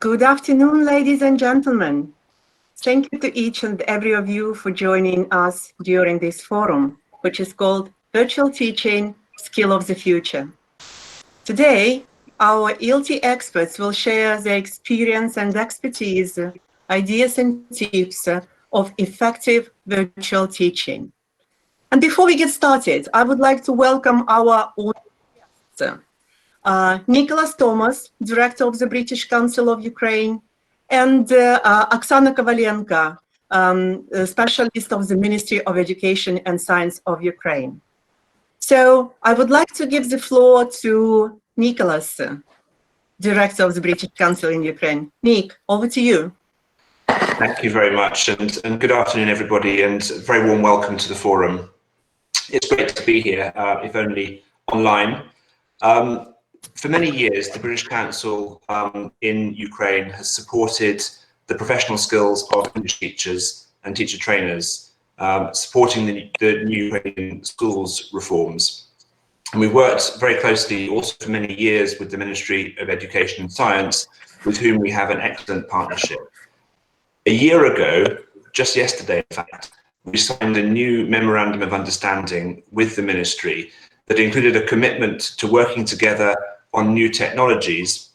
Good afternoon, ladies and gentlemen. Thank you to each and every of you for joining us during this forum, which is called Virtual Teaching, Skill of the Future. Today, our ELT experts will share their experience and expertise, ideas and tips of effective virtual teaching. And before we get started, I would like to welcome our guests. Nicholas Thomas, Director of the British Council of Ukraine, and Oksana Kovalenko, Specialist of the Ministry of Education and Science of Ukraine. So I would like to give the floor to Nicholas, Director of the British Council in Ukraine. Nick, over to you. Thank you very much, and good afternoon, everybody, and a very warm welcome to the forum. It's great to be here, if only online. For many years, the British Council in Ukraine has supported the professional skills of English teachers and teacher trainers, supporting the new Ukrainian schools reforms. And we worked very closely also for many years with the Ministry of Education and Science, with whom we have an excellent partnership. A year ago, just yesterday in fact, we signed a new memorandum of understanding with the ministry that included a commitment to working together on new technologies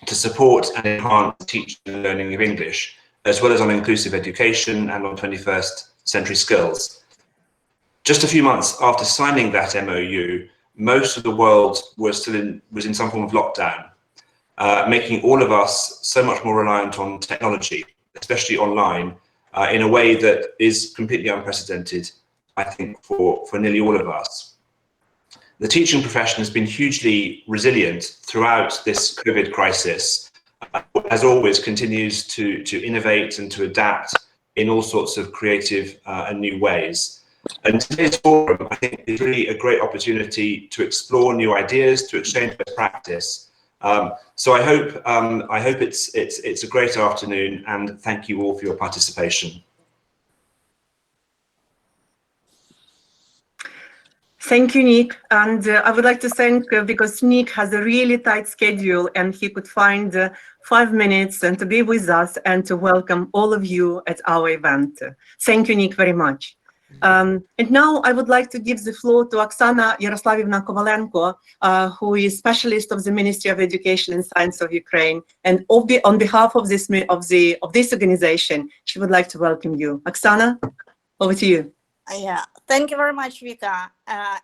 to support and enhance teaching and learning of English, as well as on inclusive education and on 21st century skills. Just a few months after signing that MOU, most of the world was in some form of lockdown, making all of us so much more reliant on technology, especially online, in a way that is completely unprecedented, I think, for nearly all of us. The teaching profession has been hugely resilient throughout this COVID crisis, as always continues to innovate and to adapt in all sorts of creative and new ways. And today's forum, I think, is really a great opportunity to explore new ideas, to exchange best practice. So I hope it's a great afternoon, and thank you all for your participation. Thank you, Nick. And I would like to thank, because Nick has a really tight schedule and he could find 5 minutes and to be with us and to welcome all of you at our event. Thank you, Nick, very much. And now I would like to give the floor to Oksana Yaroslavivna Kovalenko, who is Specialist of the Ministry of Education and Science of Ukraine. And on behalf of this organization, she would like to welcome you. Oksana, over to you. Yeah, thank you very much, Vika.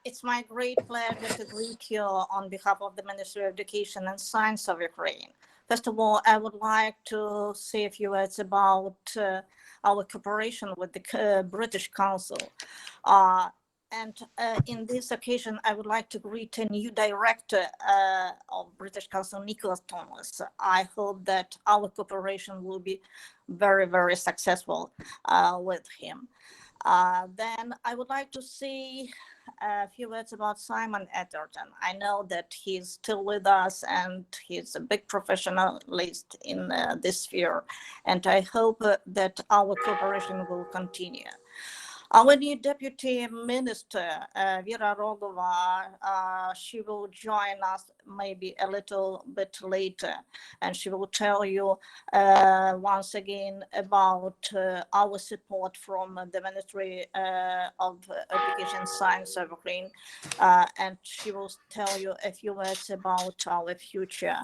It's my great pleasure to greet you on behalf of the Ministry of Education and Science of Ukraine. First of all, I would like to say a few words about our cooperation with the British Council. And in this occasion, I would like to greet a new director of British Council, Nicholas Thomas. I hope that our cooperation will be very, very successful with him. Then I would like to say a few words about Sаймон Етертон. I know that he's still with us and he's a big professionalist in this sphere, and I hope that our cooperation will continue. Our new Deputy Minister, Vera Rogova, she will join us maybe a little bit later, and she will tell you once again about our support from the Ministry of Education and Science of Ukraine, and she will tell you a few words about our future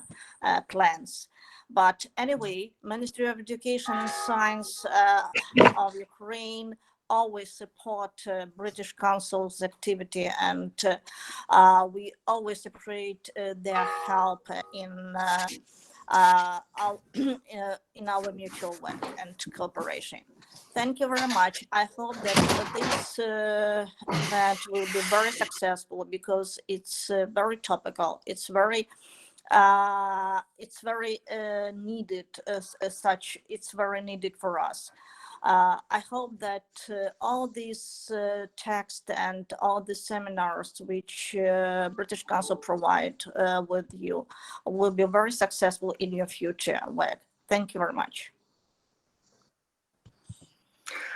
plans. But anyway, Ministry of Education and Science of Ukraine always support British Council's activity, and we always appreciate their help in our mutual work and cooperation. Thank you very much. I hope that this event will be very successful because it's very topical. It's very needed as such. It's very needed for us. I hope that all these texts and all the seminars which British Council provide with you will be very successful in your future work. Thank you very much.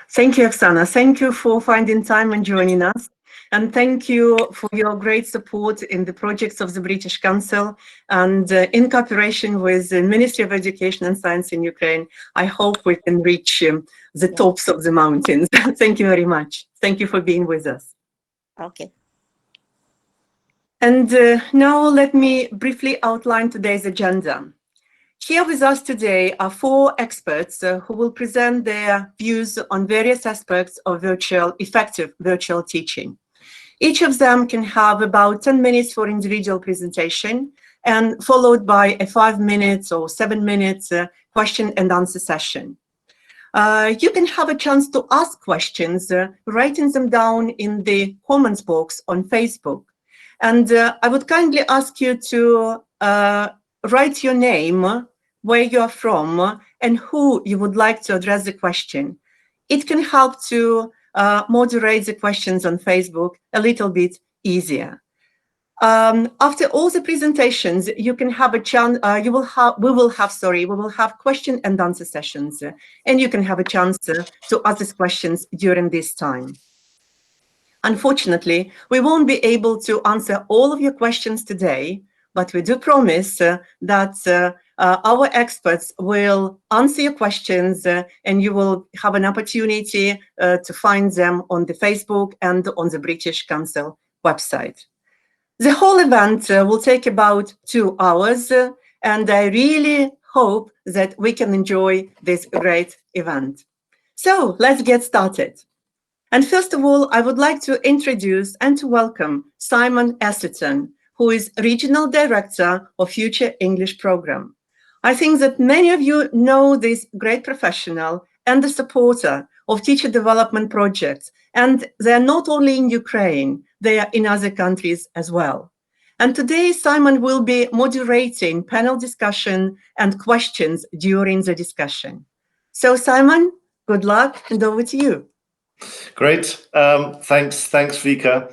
Thank you, Oksana. Thank you for finding time and joining us. And thank you for your great support in the projects of the British Council and in cooperation with the Ministry of Education and Science in Ukraine. I hope we can reach the tops of the mountains. Thank you very much. Thank you for being with us. Okay. And now let me briefly outline today's agenda. Here with us today are 4 experts who will present their views on various aspects of effective virtual teaching. Each of them can have about 10 minutes for individual presentation and followed by a 5 minutes or 7 minutes question and answer session. You can have a chance to ask questions, writing them down in the comments box on Facebook. And I would kindly ask you to write your name, where you are from, and who you would like to address the question. It can help to moderate the questions on Facebook a little bit easier. After all the presentations, you can have a chance. We will have question and answer sessions, and you can have a chance to ask these questions during this time. Unfortunately, we won't be able to answer all of your questions today, but we do promise that our experts will answer your questions and you will have an opportunity to find them on the Facebook and on the British Council website. The whole event will take about 2 hours, and I really hope that we can enjoy this great event. So let's get started. And first of all, I would like to introduce and to welcome Sаймон Етертон, who is Regional Director of Future English Program. I think that many of you know this great professional and the supporter of teacher development projects, and they're not only in Ukraine, they are in other countries as well. And today, Sаймон will be moderating panel discussion and questions during the discussion. So Sаймон, good luck, and over to you. Great. Thanks, Vika.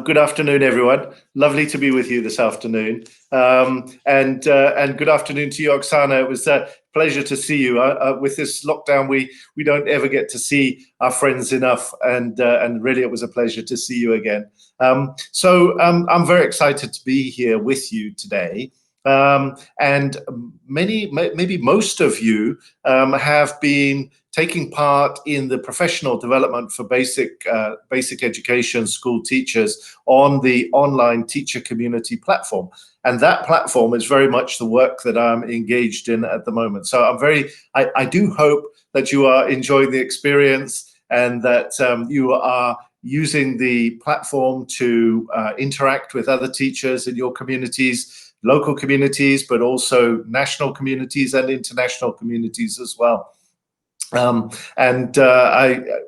Good afternoon, everyone. Lovely to be with you this afternoon. And good afternoon to you, Oksana. It was a pleasure to see you. With this lockdown, we don't ever get to see our friends enough, and really it was a pleasure to see you again. So I'm very excited to be here with you today. And maybe most of you have been taking part in the professional development for basic education school teachers on the online teacher community platform. And that platform is very much the work that I'm engaged in at the moment. So I do hope that you are enjoying the experience and that you are using the platform to interact with other teachers in your communities, local communities, but also national communities and international communities as well.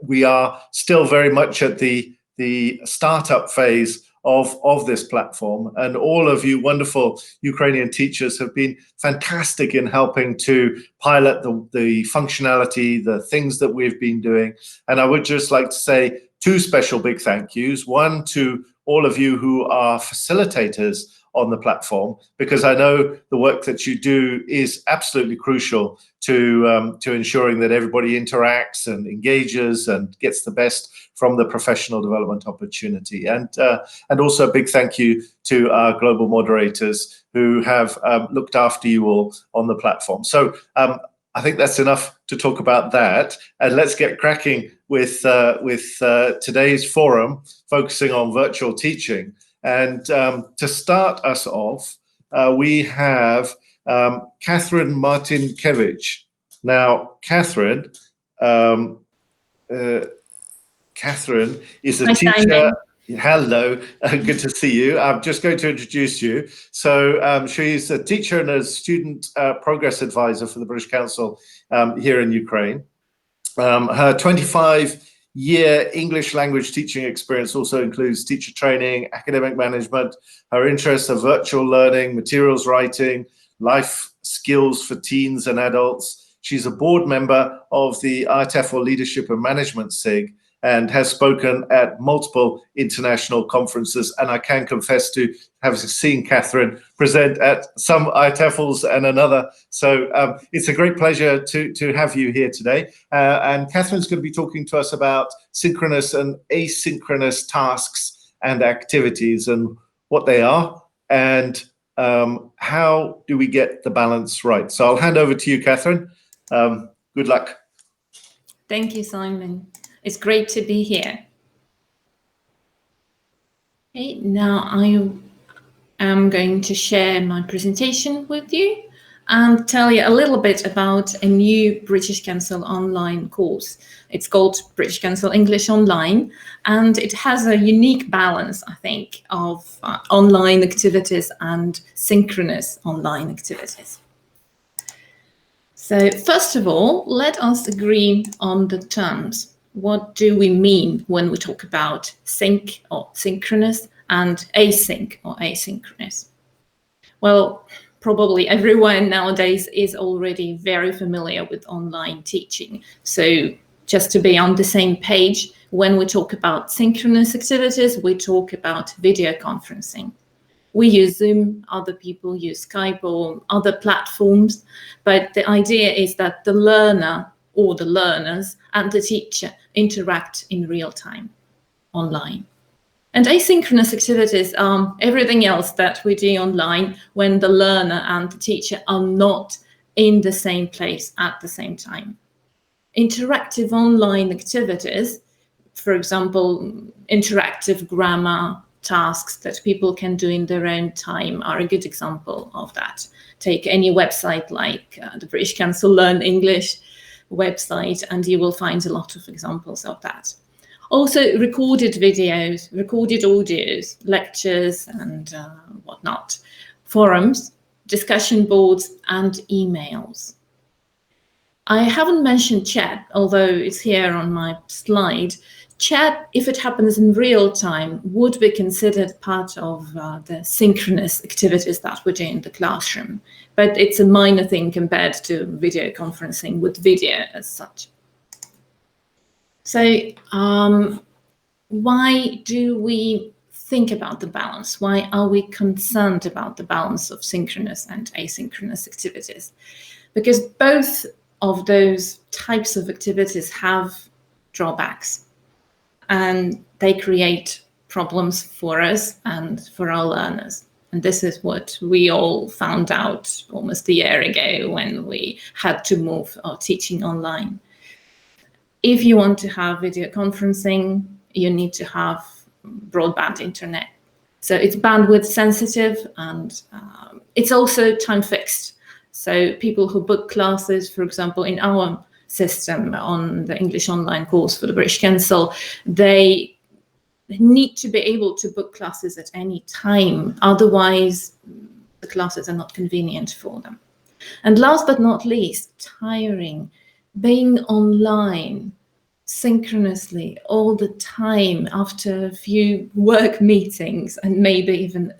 We are still very much at the startup phase of this platform, and all of you wonderful Ukrainian teachers have been fantastic in helping to pilot the functionality, the things that we've been doing. And I would just like to say 2 special big thank yous. One to all of you who are facilitators on the platform, because I know the work that you do is absolutely crucial to ensuring that everybody interacts and engages and gets the best from the professional development opportunity. And also a big thank you to our global moderators who have looked after you all on the platform. So I think that's enough to talk about that, and let's get cracking with today's forum focusing on virtual teaching. And to start us off, we have Ketrін Mартінкевич. Now, Ketrін is a teacher. Hello, good to see you. I'm just going to introduce you. So she's a teacher and a student progress advisor for the British Council here in Ukraine. Her 25-year English language teaching experience also includes teacher training, academic management. Her interests are virtual learning, materials writing, life skills for teens and adults. She's a board member of the ITEFL Leadership and Management SIG and has spoken at multiple international conferences. And I can confess to having seen Ketrін present at some ITEFLs and another. So it's a great pleasure to have you here today. And Kethrín's going to be talking to us about synchronous and asynchronous tasks and activities and what they are, and how do we get the balance right? So I'll hand over to you, Catherine. Good luck. Thank you, Simon. It's great to be here. Okay, now I am going to share my presentation with you and tell you a little bit about a new British Council online course. It's called British Council English Online, and it has a unique balance, I think, of online activities and synchronous online activities. So first of all, let us agree on the terms. What do we mean when we talk about sync or synchronous and async or asynchronous? Well, probably everyone nowadays is already very familiar with online teaching. So just to be on the same page, when we talk about synchronous activities, we talk about video conferencing. We use Zoom, other people use Skype or other platforms, but the idea is that the learner or the learners and the teacher interact in real time online. And asynchronous activities are everything else that we do online when the learner and the teacher are not in the same place at the same time. Interactive online activities, for example, interactive grammar tasks that people can do in their own time, are a good example of that. Take any website like the British Council Learn English website, and you will find a lot of examples of that. Also recorded videos, recorded audios, lectures and whatnot, forums, discussion boards and emails. I haven't mentioned chat, although it's here on my slide. Chat, if it happens in real time, would be considered part of the synchronous activities that we do in the classroom, but it's a minor thing compared to video conferencing with video as such. So why do we think about the balance? Why are we concerned about the balance of synchronous and asynchronous activities? Because both of those types of activities have drawbacks, and they create problems for us and for our learners. And this is what we all found out almost a year ago when we had to move our teaching online. If you want to have video conferencing, you need to have broadband internet. So it's bandwidth sensitive, and it's also time fixed. So people who book classes, for example, in our system on the English online course for the British Council, they need to be able to book classes at any time. Otherwise, the classes are not convenient for them. And last but not least, tiring. Being online synchronously all the time after a few work meetings and maybe even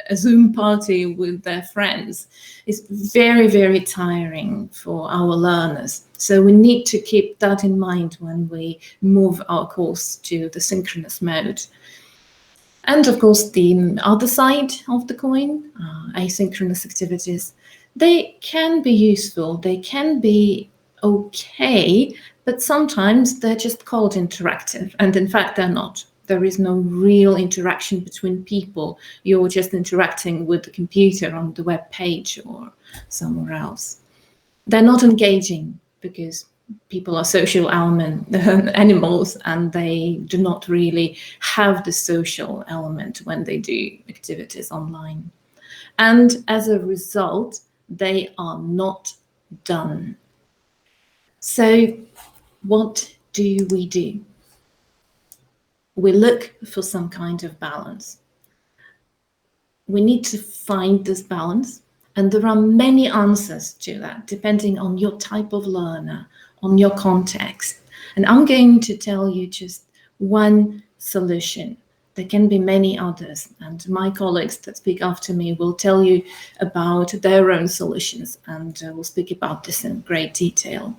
a Zoom party with their friends is very, very tiring for our learners. So we need to keep that in mind when we move our course to the synchronous mode. And of course, the other side of the coin, asynchronous activities, they can be useful, they can be okay, but sometimes they're just called interactive, and in fact they're not. There is no real interaction between people. You're just interacting with the computer on the web page or somewhere else. They're not engaging because people are social animals, and they do not really have the social element when they do activities online. And as a result, they are not done. So what do? We look for some kind of balance. We need to find this balance, and there are many answers to that, depending on your type of learner, on your context. And I'm going to tell you just one solution. There can be many others, and my colleagues that speak after me will tell you about their own solutions, and we'll speak about this in great detail.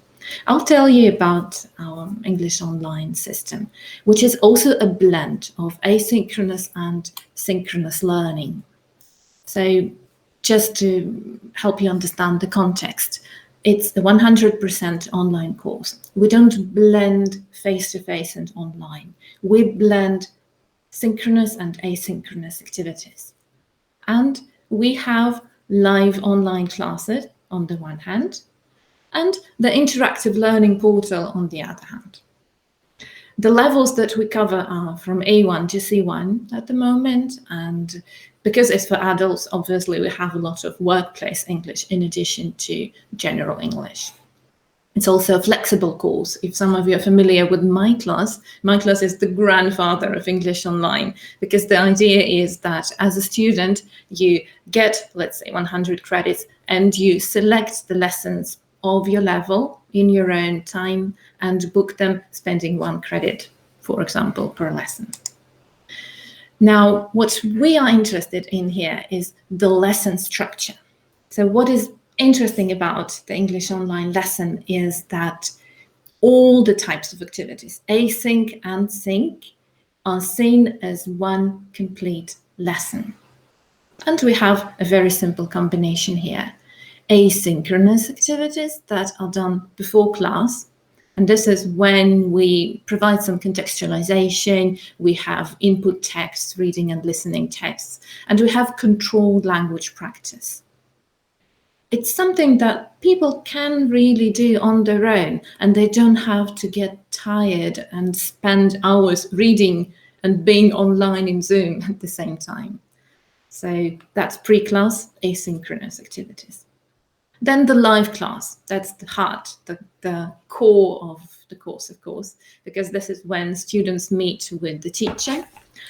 I'll tell you about our English online system, which is also a blend of asynchronous and synchronous learning. So just to help you understand the context, it's the 100% online course. We don't blend face-to-face and online. We blend synchronous and asynchronous activities. And we have live online classes on the one hand, and the interactive learning portal on the other hand. The levels that we cover are from A1 to C1 at the moment, and because it's for adults, obviously we have a lot of workplace English in addition to general English. It's also a flexible course. If some of you are familiar with my class is the grandfather of English Online, because the idea is that as a student, you get, let's say, 100 credits, and you select the lessons of your level in your own time and book them, spending 1 credit, for example, per lesson. Now, what we are interested in here is the lesson structure. So what is interesting about the English Online lesson is that all the types of activities, async and sync, are seen as one complete lesson. And we have a very simple combination here. Asynchronous activities that are done before class, and this is when we provide some contextualization, we have input texts, reading and listening texts, and we have controlled language practice. It's something that people can really do on their own, and they don't have to get tired and spend hours reading and being online in Zoom at the same time. So that's pre-class asynchronous activities. Then the live class, that's the heart, the core of the course, of course, because this is when students meet with the teacher,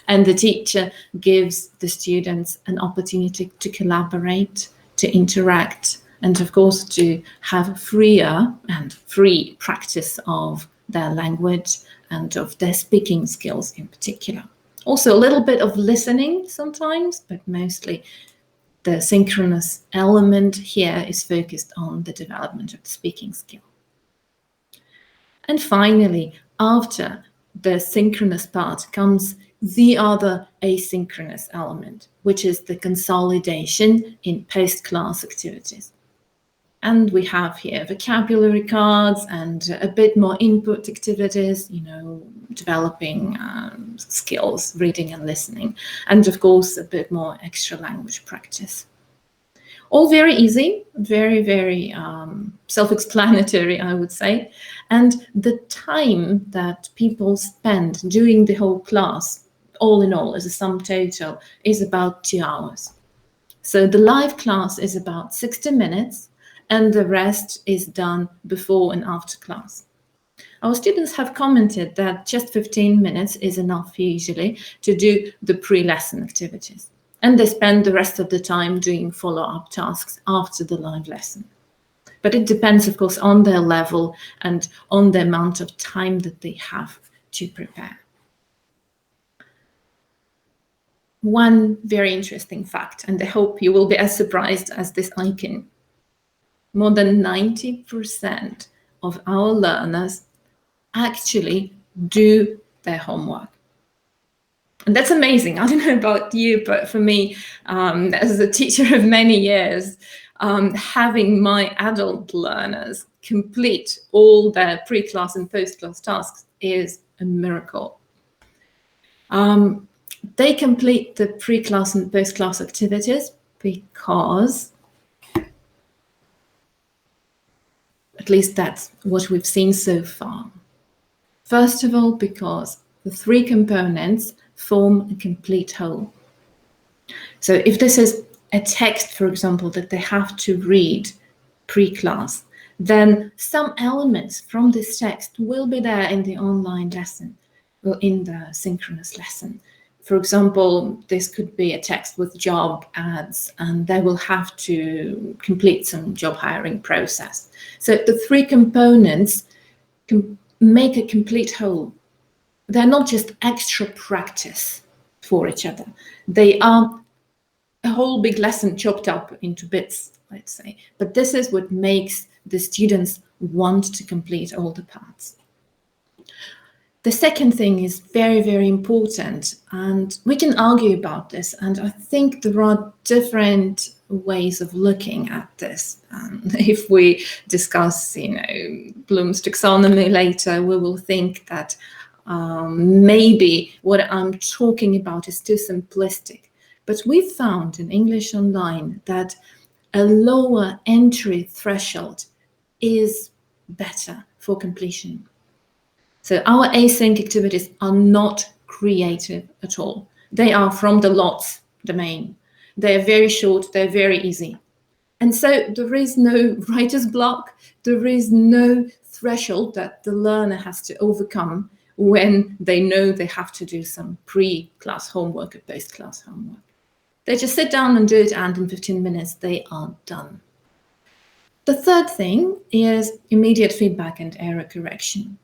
and the teacher gives the students an opportunity to collaborate, to interact, and of course to have freer and free practice of their language and of their speaking skills in particular. Also a little bit of listening sometimes, but mostly the synchronous element here is focused on the development of the speaking skill. And finally, after the synchronous part comes the other asynchronous element, which is the consolidation in post-class activities. And we have here vocabulary cards and a bit more input activities, developing skills, reading and listening, and of course a bit more extra language practice. All very easy, very, very self-explanatory, I would say. And the time that people spend during the whole class, all in all, as a sum total, is about 2 hours. So the live class is about 60 minutes, and the rest is done before and after class. Our students have commented that just 15 minutes is enough usually to do the pre-lesson activities. And they spend the rest of the time doing follow-up tasks after the live lesson. But it depends, of course, on their level and on the amount of time that they have to prepare. One very interesting fact, and I hope you will be as surprised as this icon. More than 90% of our learners actually do their homework. And that's amazing. I don't know about you, but for me, as a teacher of many years, having my adult learners complete all their pre-class and post-class tasks is a miracle. They complete the pre-class and post-class activities because, at least that's what we've seen so far. First of all, because the 3 components form a complete whole. So if this is a text, for example, that they have to read pre-class, then some elements from this text will be there in the online lesson, or in the synchronous lesson. For example, this could be a text with job ads, and they will have to complete some job hiring process. So the 3 components can make a complete whole. They're not just extra practice for each other. They are a whole big lesson chopped up into bits, let's say. But this is what makes the students want to complete all the parts. The second thing is very, very important, and we can argue about this, and I think there are different ways of looking at this. If we discuss, Bloom's taxonomy later, we will think that maybe what I'm talking about is too simplistic. But we found in English Online that a lower entry threshold is better for completion. So our async activities are not creative at all. They are from the lots domain. They're very short, they're very easy. And so there is no writer's block, there is no threshold that the learner has to overcome when they know they have to do some pre-class homework or post-class homework. They just sit down and do it, and in 15 minutes they are done. The third thing is immediate feedback and error correction.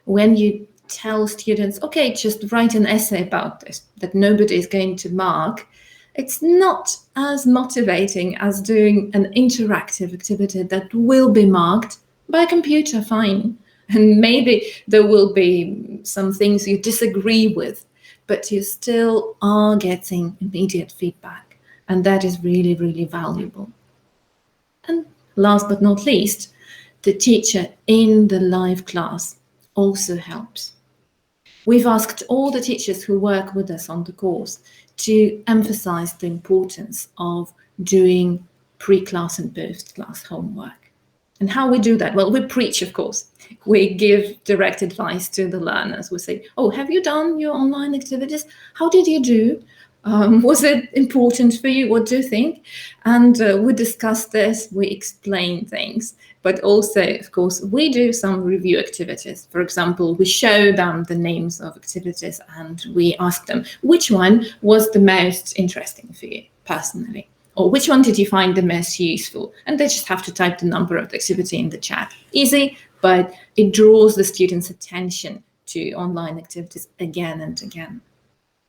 When you tell students, okay, just write an essay about this, that nobody is going to mark, it's not as motivating as doing an interactive activity that will be marked by a computer, fine. And maybe there will be some things you disagree with, but you still are getting immediate feedback. And that is really, really valuable. And last but not least, the teacher in the live class also helps. We've asked all the teachers who work with us on the course to emphasize the importance of doing pre-class and post-class homework. And how we do that? Well, we preach, of course. We give direct advice to the learners. We say, oh, have you done your online activities? How did you do? Was it important for you? What do you think? And we discuss this, we explain things, but also, of course, we do some review activities. For example, we show them the names of activities and we ask them, which one was the most interesting for you personally? Or which one did you find the most useful? And they just have to type the number of the activity in the chat. Easy, but it draws the students' attention to online activities again and again.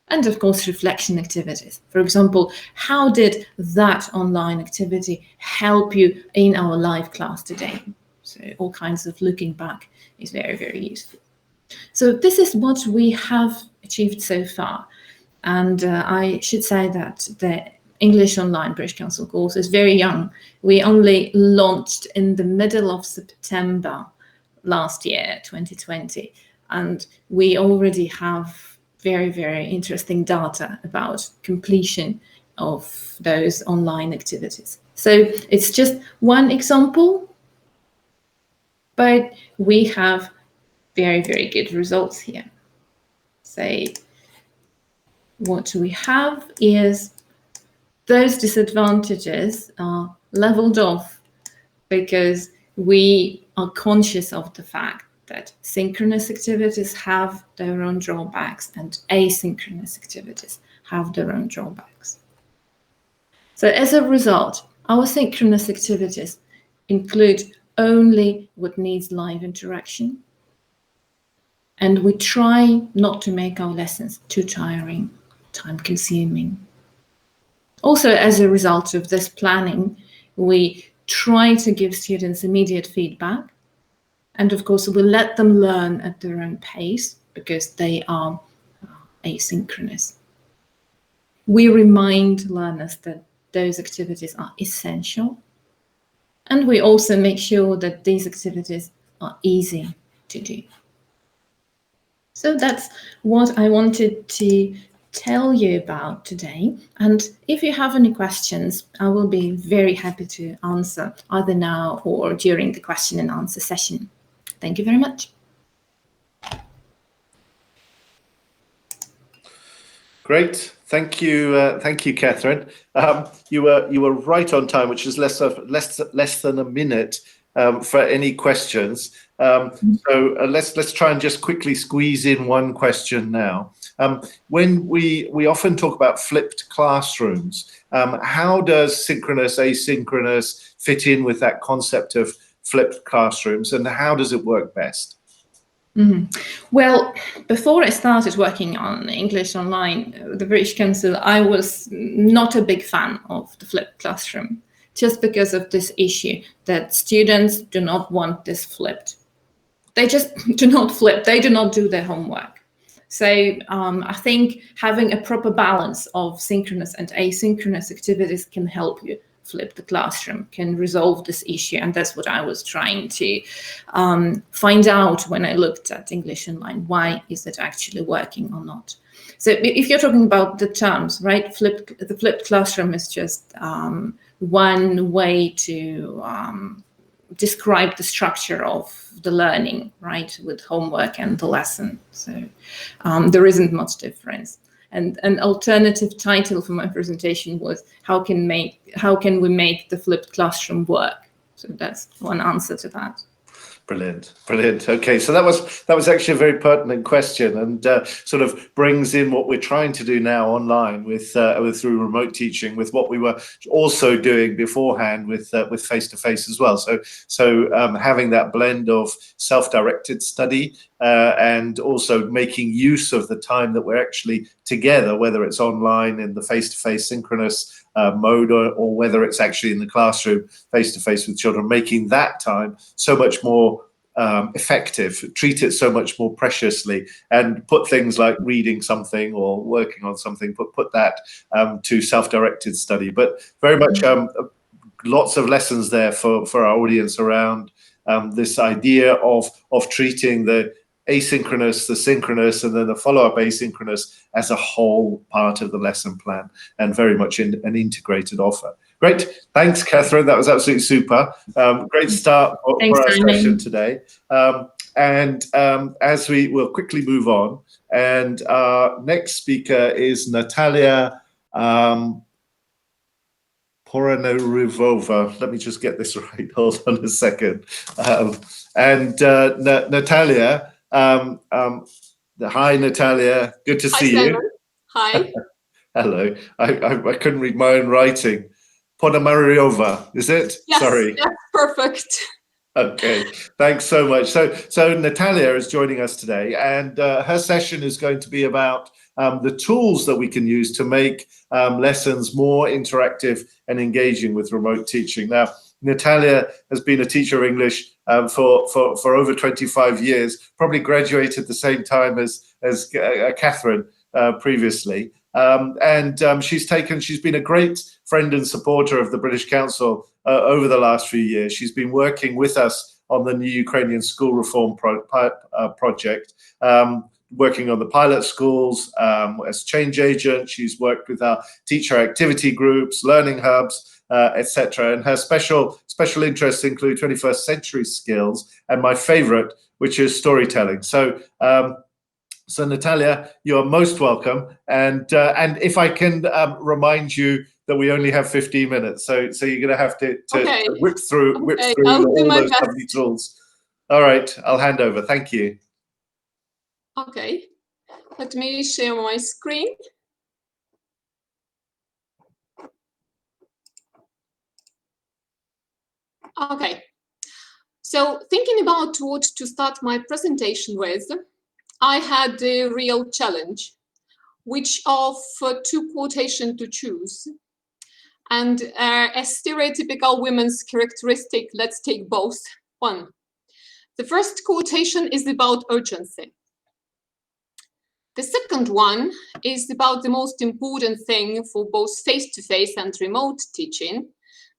And of course, reflection activities. For example, how did that online activity help you in our live class today? So all kinds of looking back is very, very useful. So this is what we have achieved so far. And I should say that the English Online British Council course is very young. We only launched in the middle of September last year, 2020. And we already have very, very interesting data about completion of those online activities. So it's just one example, but we have very, very good results here. So what we have is those disadvantages are leveled off because we are conscious of the fact that synchronous activities have their own drawbacks and asynchronous activities have their own drawbacks. So as a result, our synchronous activities include only what needs live interaction, and we try not to make our lessons too tiring, time-consuming. Also, as a result of this planning, we try to give students immediate feedback. And of course, we let them learn at their own pace because they are asynchronous. We remind learners that those activities are essential. And we also make sure that these activities are easy to do. So that's what I wanted to tell you about today. And if you have any questions, I will be very happy to answer either now or during the question and answer session. Thank you very much. Great, thank you, Kethryn. You were right on time, which is less than a minute for any questions. So let's try and just quickly squeeze in one question now. When we often talk about flipped classrooms, how does synchronous, asynchronous fit in with that concept of flipped classrooms, and how does it work best? Mm-hmm. Well, before I started working on English Online, the British Council, I was not a big fan of the flipped classroom, just because of this issue that students do not want this flipped. They just do not flip, they do not do their homework. So I think having a proper balance of synchronous and asynchronous activities can help you flip the classroom can resolve this issue. And that's what I was trying to find out when I looked at English Online. Why is it actually working or not? So if you're talking about the terms, right, the flipped classroom is just one way to describe the structure of the learning, right, with homework and the lesson. So there isn't much difference. And an alternative title for my presentation was how can we make the flipped classroom work? So that's one answer to that. Brilliant, brilliant. Okay, so that was actually a very pertinent question, and sort of brings in what we're trying to do now online with through remote teaching, with what we were also doing beforehand with face-to-face as well. So having that blend of self-directed study and also making use of the time that we're actually together, whether it's online in the face-to-face synchronous mode or whether it's actually in the classroom face-to-face with children, making that time so much more effective, treat it so much more preciously, and put things like reading something or working on something, put that to self-directed study. But very much lots of lessons there for our audience around this idea of treating the asynchronous, the synchronous, and then the follow-up asynchronous as a whole part of the lesson plan, and very much an integrated offer. Great, thanks, Catherine. That was absolutely super. Great start for our session today. As we will quickly move on, and our next speaker is Natalija Pономarьова. Let me just get this right. Hold on a second. Natalija. Hi, Natalija. Good to see you. Hi. Hello. I couldn't read my own writing. Pономarьова, is it? Yes, sorry. Yes, perfect. Okay, thanks so much. So Natalija is joining us today, and her session is going to be about the tools that we can use to make lessons more interactive and engaging with remote teaching. Now, Natalija has been a teacher of English for over 25 years, probably graduated the same time as Catherine previously. She's been a great friend and supporter of the British Council over the last few years. She's been working with us on the new Ukrainian school reform project, working on the pilot schools as change agent. She's worked with our teacher activity groups, learning hubs, etc. And her special interests include 21st century skills and my favorite, which is storytelling. So Natalija, you are most welcome. And if I can remind you that we only have 15 minutes, so you're going to have to whip through all those lovely tools. All right, I'll hand over. Thank you. Okay, let me share my screen. Okay, so thinking about what to start my presentation with, I had a real challenge, which of two quotations to choose. And a stereotypical women's characteristic, let's take both. One, the first quotation is about urgency. The second one is about the most important thing for both face-to-face and remote teaching.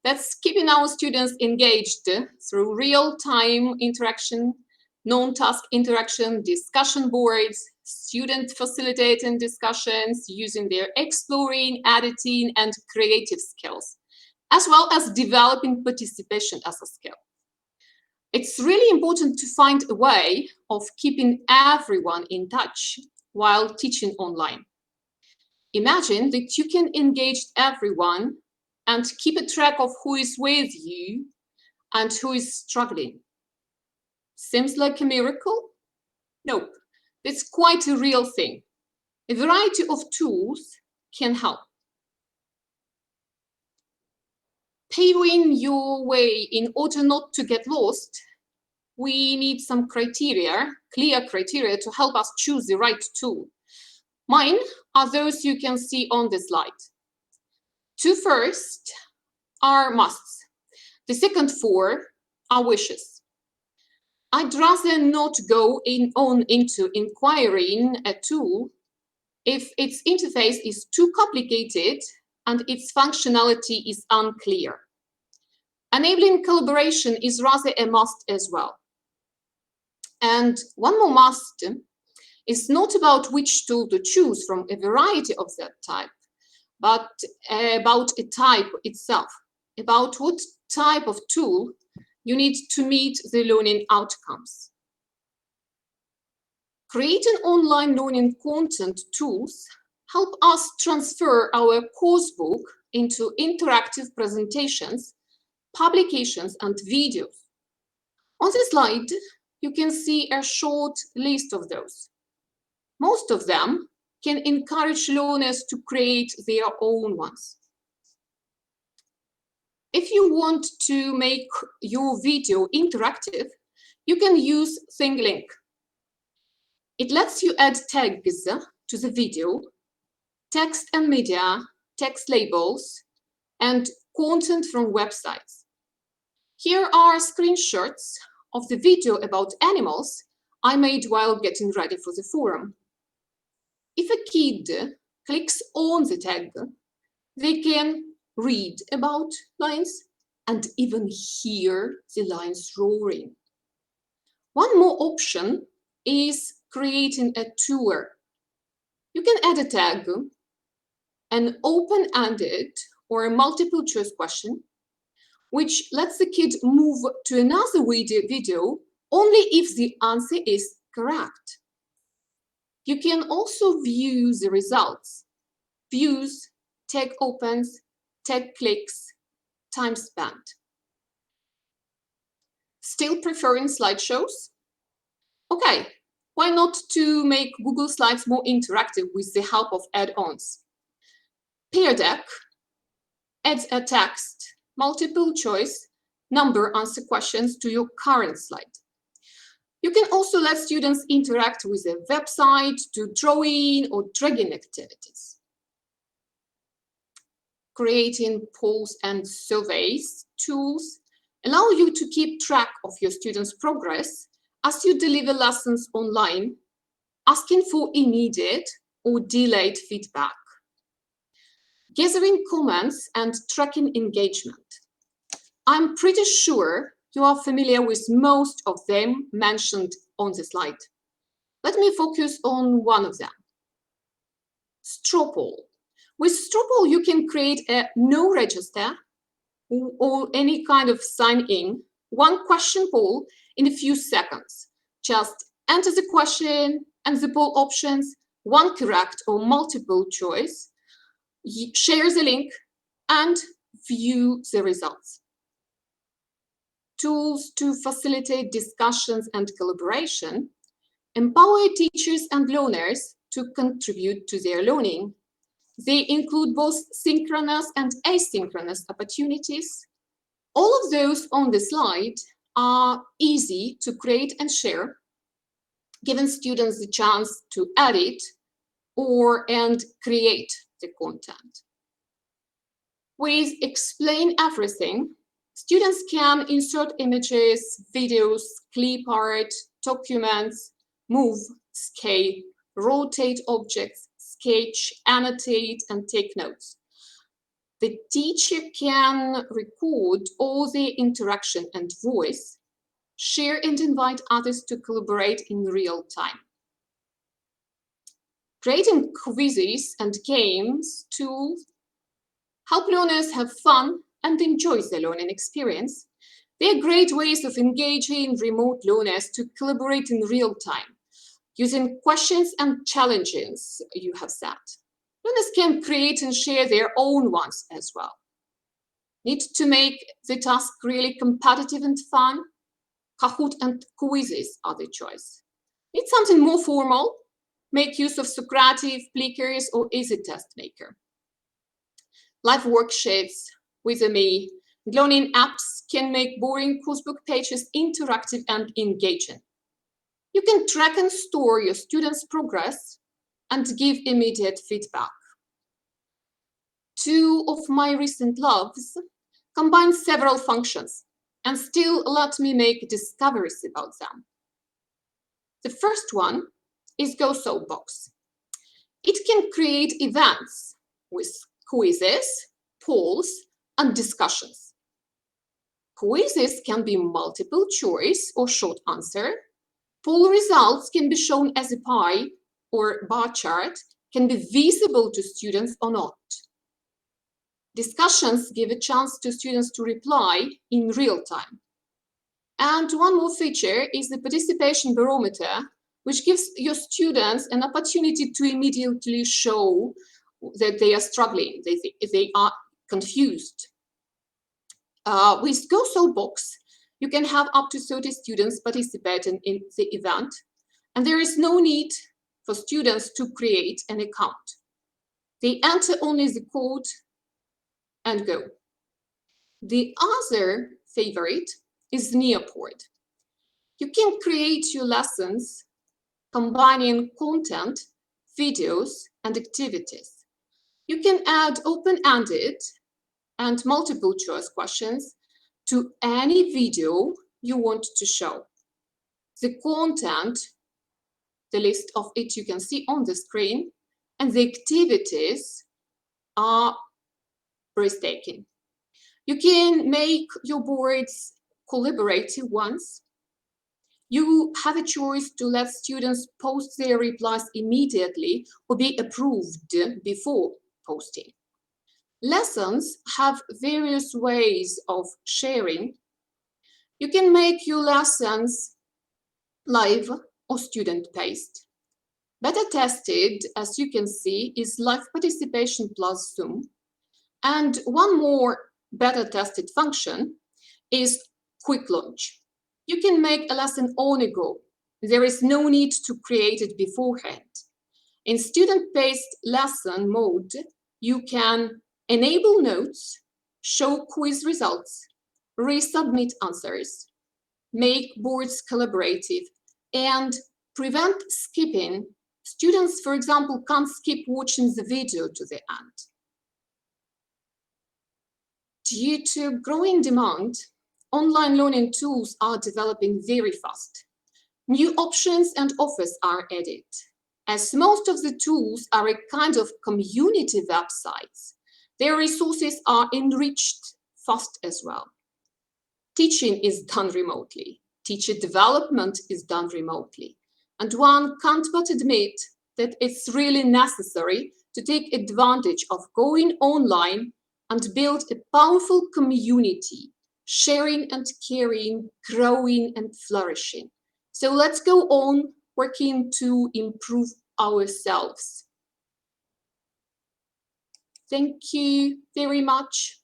That's keeping our students engaged through real-time interaction, non-task interaction, discussion boards, student facilitating discussions using their exploring, editing, and creative skills, as well as developing participation as a skill. It's really important to find a way of keeping everyone in touch while teaching online. Imagine that you can engage everyone and keep a track of who is with you and who is struggling. Seems like a miracle? Nope, it's quite a real thing. A variety of tools can help. Paving your way in order not to get lost, we need some criteria, clear criteria to help us choose the right tool. Mine are those you can see on the slide. Two first are musts. The second four are wishes. I'd rather not go into inquiring a tool if its interface is too complicated and its functionality is unclear. Enabling collaboration is rather a must as well. And one more must is not about which tool to choose from a variety of that type, but about a type itself, about what type of tool you need to meet the learning outcomes. Creating online learning content tools help us transfer our coursebook into interactive presentations, publications, and videos. On this slide, you can see a short list of those. Most of them can encourage learners to create their own ones. If you want to make your video interactive, you can use ThingLink. It lets you add tags to the video, text and media, text labels, and content from websites. Here are screenshots of the video about animals I made while getting ready for the forum. If a kid clicks on the tag, they can read about lions and even hear the lions roaring. One more option is creating a tour. You can add a tag, an open-ended or a multiple choice question, which lets the kid move to another video only if the answer is correct. You can also view the results: views, tag opens, tag clicks, time spent. Still preferring slideshows? Okay, why not to make Google Slides more interactive with the help of add-ons? Peer Deck adds a text, multiple choice, number answer questions to your current slide. You can also let students interact with a website, do drawing or dragging activities. Creating polls and surveys tools allow you to keep track of your students' progress as you deliver lessons online, asking for immediate or delayed feedback. Gathering comments and tracking engagement. I'm pretty sure you are familiar with most of them mentioned on the slide. Let me focus on one of them. Straw poll. With straw poll, you can create a no register or any kind of sign-in, one question poll in a few seconds. Just enter the question and the poll options, one correct or multiple choice, share the link, and view the results. Tools to facilitate discussions and collaboration empower teachers and learners to contribute to their learning. They include both synchronous and asynchronous opportunities. All of those on the slide are easy to create and share, giving students the chance to edit and create the content. With Explain Everything, students can insert images, videos, clip art, documents, move, scale, rotate objects, sketch, annotate, and take notes. The teacher can record all the interaction and voice, share and invite others to collaborate in real time. Creating quizzes and games tools help learners have fun and enjoy the learning experience. They are great ways of engaging remote learners to collaborate in real time, using questions and challenges you have set. Learners can create and share their own ones as well. Need to make the task really competitive and fun? Kahoot and quizzes are the choice. Need something more formal? Make use of Socrative, Plickers, or Easy Test Maker. Live worksheets with me. Learning apps can make boring coursebook pages interactive and engaging. You can track and store your students' progress and give immediate feedback. Two of my recent loves combine several functions and still let me make discoveries about them. The first one is Go Soapbox. It can create events with quizzes, polls, and discussions. Quizzes can be multiple choice or short answer. Poll results can be shown as a pie or bar chart, can be visible to students or not. Discussions give a chance to students to reply in real time. And one more feature is the participation barometer, which gives your students an opportunity to immediately show that they are struggling, they are confused. With GoSo box, you can have up to 30 students participating in the event, and there is no need for students to create an account. They enter only the code and go. The other favorite is Nearport. You can create your lessons combining content, videos, and activities. You can add open-ended and multiple choice questions to any video you want to show. The content, the list of it you can see on the screen, and the activities are breathtaking. You can make your boards collaborative ones. You have a choice to let students post their replies immediately or be approved before posting. Lessons have various ways of sharing. You can make your lessons live or student-paced. Beta tested, as you can see, is live participation plus Zoom. And one more beta tested function is quick launch. You can make a lesson on a go. There is no need to create it beforehand. In student-paced lesson mode, you can enable notes, show quiz results, resubmit answers, make boards collaborative, and prevent skipping. Students, for example, can't skip watching the video to the end. Due to growing demand, online learning tools are developing very fast. New options and offers are added. As most of the tools are a kind of community websites, their resources are enriched fast as well. Teaching is done remotely. Teacher development is done remotely. And one can't but admit that it's really necessary to take advantage of going online and build a powerful community, sharing and caring, growing and flourishing. So let's go on working to improve ourselves. Thank you very much.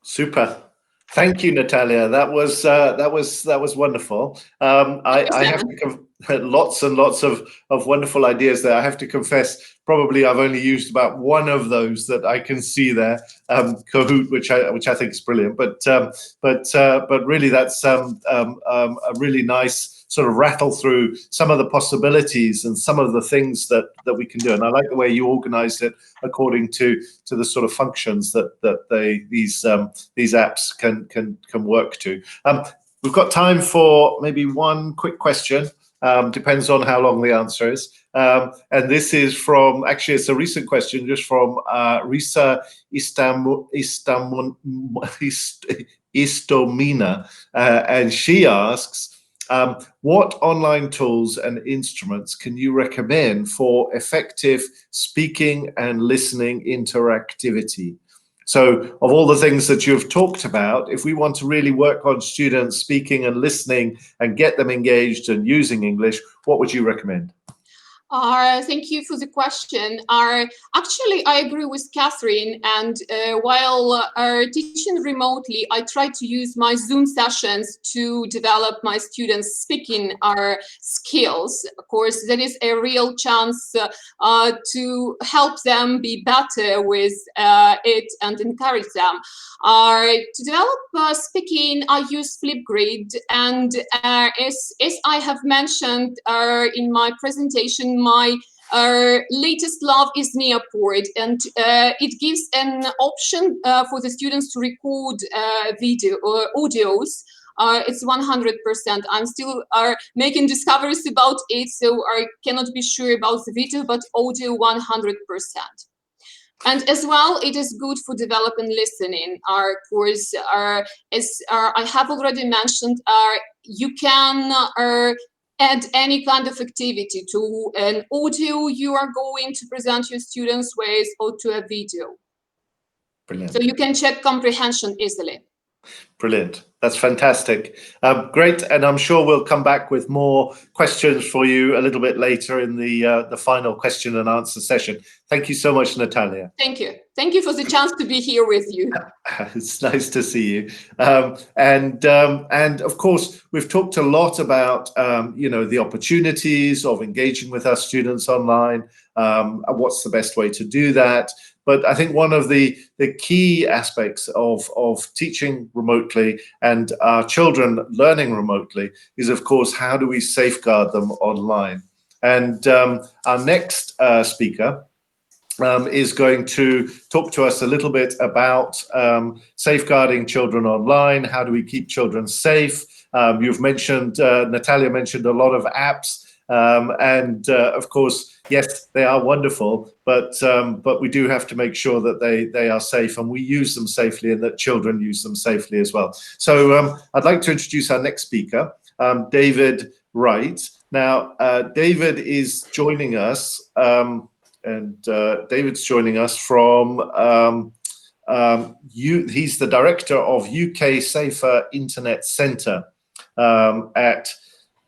Super. Thank you, Natalia. That was wonderful. I have to lots and lots of wonderful ideas there. I have to confess, probably I've only used about one of those that I can see there, Kahoot, which I think is brilliant. But really, that's a really nice sort of rattle through some of the possibilities and some of the things that we can do. And I like the way you organized it according to the sort of functions that these apps can work to. We've got time for maybe one quick question. Depends on how long the answer is. And this is from, actually, it's a recent question, just from Risa Istomina. And she asks, what online tools and instruments can you recommend for effective speaking and listening interactivity? So of all the things that you've talked about, if we want to really work on students speaking and listening and get them engaged and using English, what would you recommend? Thank you for the question. Actually, I agree with Catherine. And while teaching remotely, I try to use my Zoom sessions to develop my students' speaking skills. Of course, that is a real chance to help them be better with it and encourage them. To develop speaking, I use Flipgrid. And as I have mentioned in my presentation, my latest love is Nearport, and it gives an option for the students to record video or audios it's 100%. I'm still making discoveries about it, so I cannot be sure about the video, but audio 100%. And as well, it is good for developing listening. Our course, as I have already mentioned, you can add any kind of activity to an audio you are going to present your students with, or to a video. Brilliant. So you can check comprehension easily. Brilliant. That's fantastic. Great. And I'm sure we'll come back with more questions for you a little bit later in the final question and answer session. Thank you so much, Natalia. Thank you. Thank you for the chance to be here with you. It's nice to see you. And of course, we've talked a lot about, the opportunities of engaging with our students online. What's the best way to do that? But I think one of the key aspects of teaching remotely and our children learning remotely is, of course, how do we safeguard them online? And our next speaker is going to talk to us a little bit about safeguarding children online. How do we keep children safe? You've mentioned, Natalia mentioned a lot of apps. Of course, yes, they are wonderful, but we do have to make sure that they are safe and we use them safely and that children use them safely as well. So I'd like to introduce our next speaker, David Uraight. Now, David is joining us, David's joining us from, he's the director of UK Safer Internet Centre at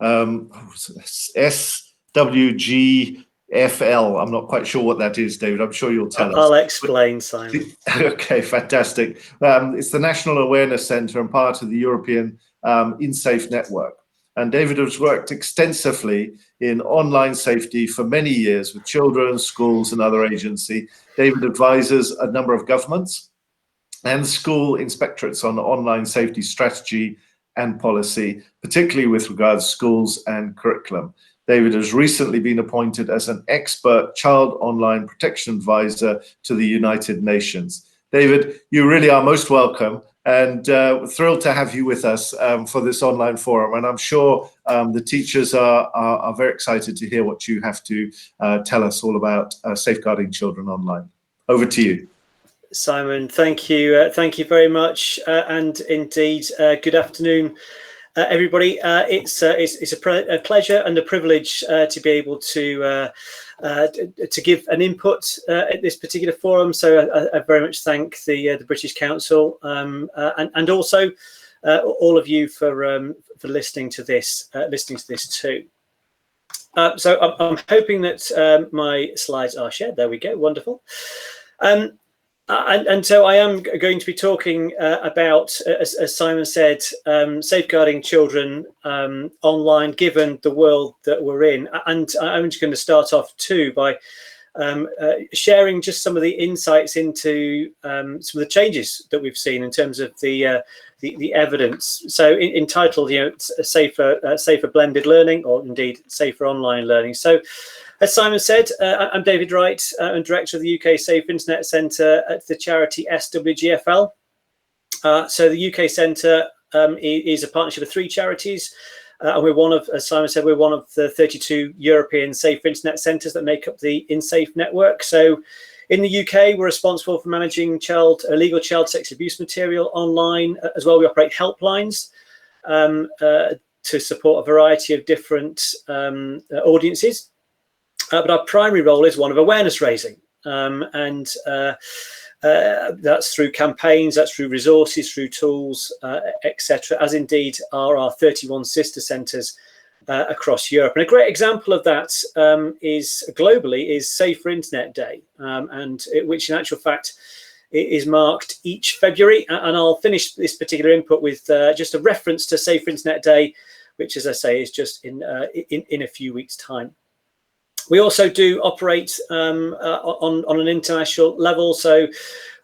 SWGFL. I'm not quite sure what that is, David. I'm sure you'll tell us. I'll explain, Simon. Okay, fantastic. It's the National Awareness Centre and part of the European InSafe network. And David has worked extensively in online safety for many years with children, schools, and other agencies. David advises a number of governments and school inspectorates on online safety strategy and policy, particularly with regards to schools and curriculum. David has recently been appointed as an expert child online protection advisor to the United Nations. David, you really are most welcome, and thrilled to have you with us for this online forum. And I'm sure the teachers are very excited to hear what you have to tell us all about safeguarding children online. Over to you. Simon, thank you. Thank you very much. And indeed, good afternoon, everybody. It's a pleasure and a privilege to be able to give an input at this particular forum. So I very much thank the British Council and also all of you for listening to this too. So I'm hoping that my slides are shared. There we go. Wonderful. And so I am going to be talking about, as Simon said, safeguarding children online, given the world that we're in. And I'm just going to start off too by sharing just some of the insights into some of the changes that we've seen in terms of the evidence. So entitled, safer blended learning, or indeed safer online learning. So, as Simon said, I'm David Uraight. I'm director of the UK Safe Internet Centre at the charity SWGFL. So the UK Centre is a partnership of 3 charities. And we're one of, as Simon said, we're one of the 32 European Safe Internet Centres that make up the InSafe network. So in the UK, we're responsible for managing illegal child sex abuse material online. As well, we operate helplines to support a variety of different audiences. But our primary role is one of awareness raising, and that's through campaigns, that's through resources, through tools, etc., as indeed are our 31 sister centres across Europe. And a great example of that is globally is Safer Internet Day, which in actual fact is marked each February. And I'll finish this particular input with just a reference to Safer Internet Day, which, as I say, is just in a few weeks' time. We also do operate on an international level, so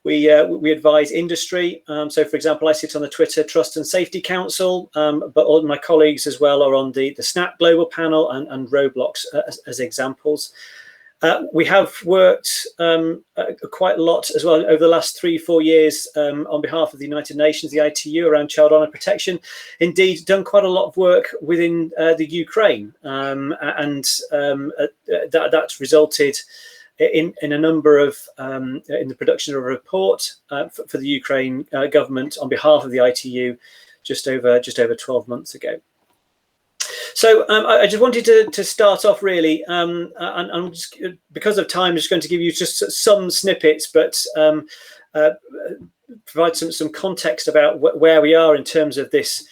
we advise industry. So, for example, I sit on the Twitter Trust and Safety Council, but all my colleagues as well are on the SNAP Global Panel and Roblox as examples. We have worked quite a lot as well over the last 3-4 years on behalf of the United Nations, the ITU, around child honour protection. Indeed, done quite a lot of work within the Ukraine, and that resulted in a number of in the production of a report for the Ukraine government on behalf of the ITU just over 12 months ago. So I just wanted to start off really, and just, because of time, I'm just going to give you just some snippets, but provide some context about where we are in terms of this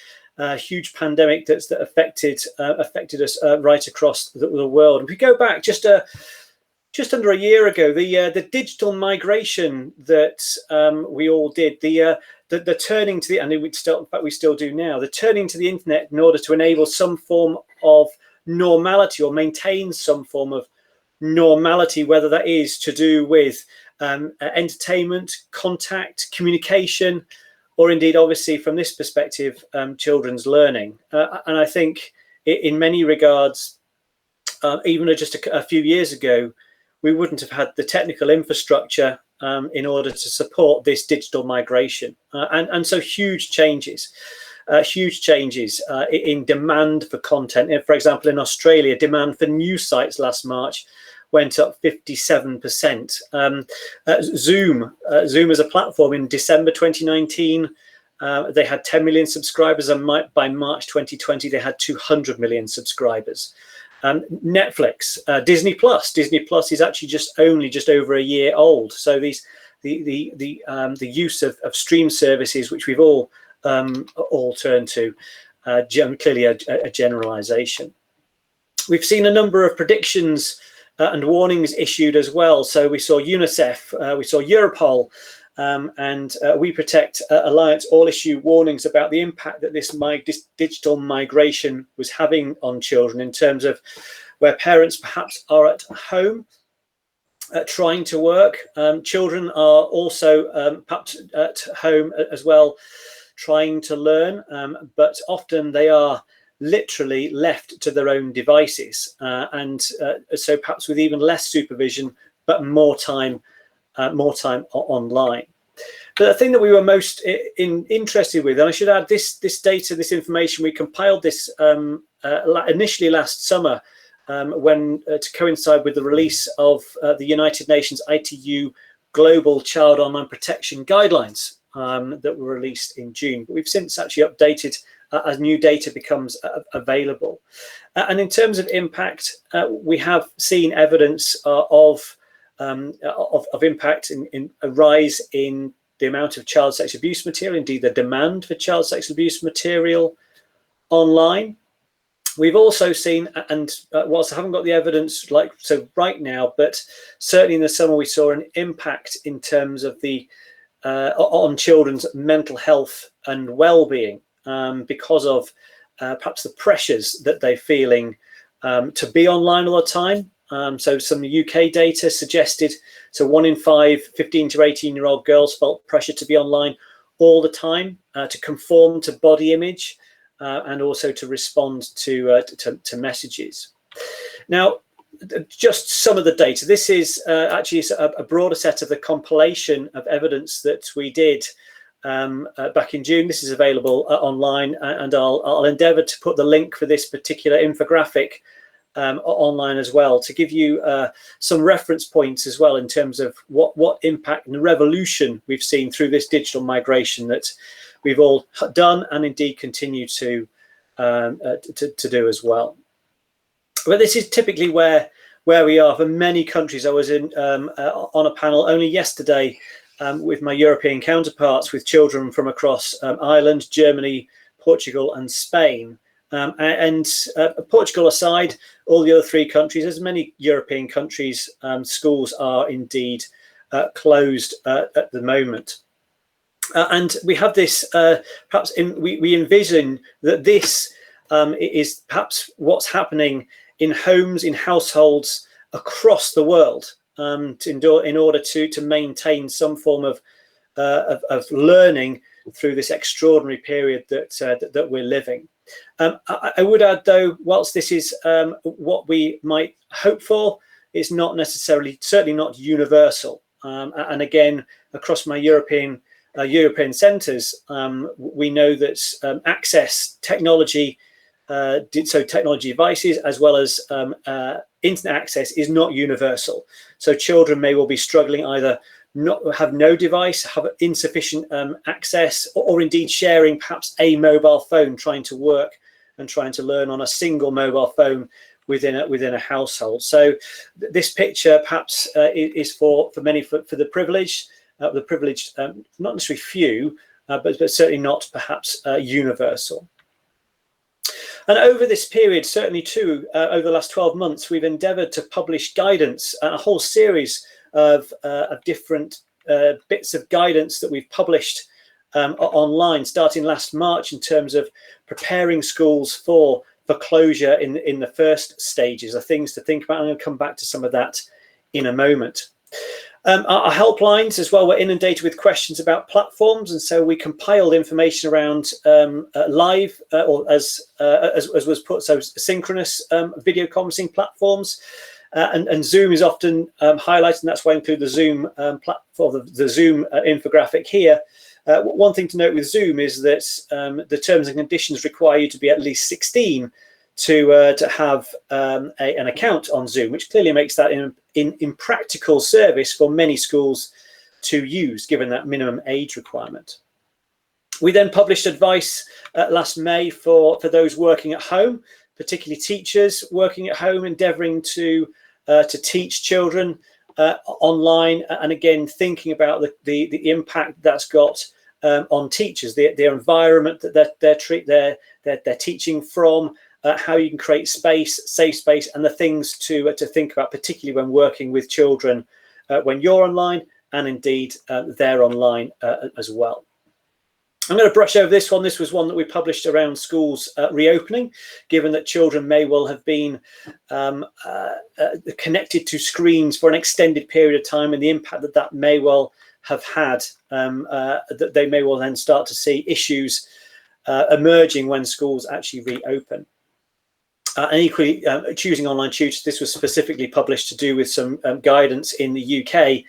huge pandemic that affected us right across the world. If we go back just under a year ago, the digital migration that we all did, the turning to the, and in fact we still do now, the turning to the internet in order to enable some form of normality or maintain some form of normality, whether that is to do with entertainment, contact, communication, or indeed, obviously, from this perspective, children's learning. And I think in many regards, even just a few years ago, we wouldn't have had the technical infrastructure in order to support this digital migration. And so huge changes in demand for content. For example, in Australia, demand for news sites last March went up 57%. Zoom as a platform in December 2019, they had 10 million subscribers, and by March 2020, they had 200 million subscribers. Netflix, Disney Plus is actually just over a year old. So the use of stream services, which we've all turned to, clearly a generalization. We've seen a number of predictions and warnings issued as well. So we saw UNICEF, we saw Europol, and We Protect Alliance all issue warnings about the impact that this digital migration was having on children, in terms of where parents perhaps are at home trying to work. Children are also perhaps at home as well trying to learn, but often they are literally left to their own devices, and so perhaps with even less supervision, but more time online. But the thing that we were most interested with, and I should add, this data, this information, we compiled this initially last summer, when to coincide with the release of the United Nations ITU Global Child Online Protection Guidelines that were released in June. But we've since actually updated as new data becomes available. And in terms of impact, we have seen evidence of impact in a rise in the amount of child sex abuse material, indeed the demand for child sex abuse material online. We've also seen, and whilst I haven't got the evidence right now, but certainly in the summer we saw an impact in terms of the on children's mental health and well-being, because of perhaps the pressures that they're feeling to be online all the time. So some UK data suggested, so 1 in 5 15 to 18-year-old girls felt pressure to be online all the time, to conform to body image, and also to respond to messages. Now, just some of the data. This is actually a broader set of the compilation of evidence that we did back in June. This is available online, and I'll endeavour to put the link for this particular infographic online as well, to give you some reference points as well in terms of what impact and revolution we've seen through this digital migration that we've all done and indeed continue to do as well. But this is typically where we are for many countries. I was on a panel only yesterday with my European counterparts, with children from across Ireland, Germany, Portugal and Spain. And Portugal aside, all the other 3 countries, as many European countries, schools are indeed closed at the moment. And we have this, perhaps we envision that this is perhaps what's happening in homes, in households across the world, in order to maintain some form of learning through this extraordinary period that we're living. I would add, though, whilst this is what we might hope for, it's not necessarily, certainly not universal. And again, across my European centres, we know that access technology, so technology devices as well as internet access is not universal. So children may well be struggling, either not have no device, have insufficient access, or indeed sharing perhaps a mobile phone, trying to work and trying to learn on a single mobile phone within a household. So this picture perhaps is for many for the privileged, not necessarily few, but certainly not perhaps universal. And over this period, certainly too, over the last 12 months, we've endeavoured to publish guidance, a whole series of different bits of guidance that we've published online, starting last March, in terms of preparing schools for closure in the first stages, are things to think about. I'm going to come back to some of that in a moment. Our helplines as well were inundated with questions about platforms, and so we compiled information around live or as was put, so synchronous video conferencing platforms, and Zoom is often highlighted, and that's why I include the Zoom platform, the Zoom infographic here. One thing to note with Zoom is that the terms and conditions require you to be at least 16 to have an account on Zoom, which clearly makes that in practical service for many schools to use, given that minimum age requirement. We then published advice last May for those working at home, particularly teachers working at home, endeavouring to teach children online, and again thinking about the impact that's got on teachers, their environment that they're teaching from, how you can create space, safe space, and the things to think about, particularly when working with children when you're online, and indeed they're online as well. I'm going to brush over this one. This was one that we published around schools reopening, given that children may well have been connected to screens for an extended period of time, and the impact that may well have had, that they may well then start to see issues emerging when schools actually reopen. And equally, choosing online tutors, this was specifically published to do with some guidance in the UK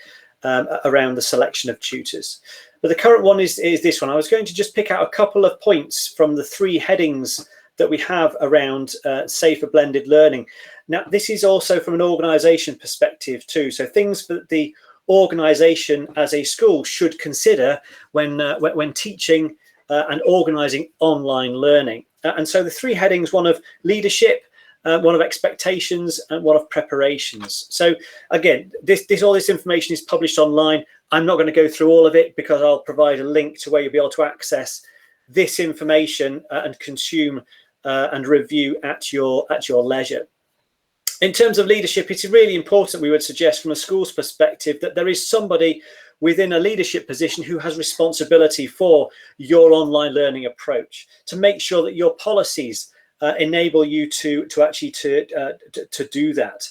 around the selection of tutors. But the current one is this one. I was going to just pick out a couple of points from the 3 headings that we have around safer blended learning. Now, this is also from an organisation perspective too. So things that the organisation as a school should consider when teaching and organising online learning. And so the 3 headings, one of leadership, one of expectations, and one of preparations. So again, all this information is published online. I'm not going to go through all of it, because I'll provide a link to where you'll be able to access this information and consume and review at your leisure. In terms of leadership, it's really important, we would suggest from a school's perspective, that there is somebody within a leadership position who has responsibility for your online learning approach, to make sure that your policies enable you to actually do that.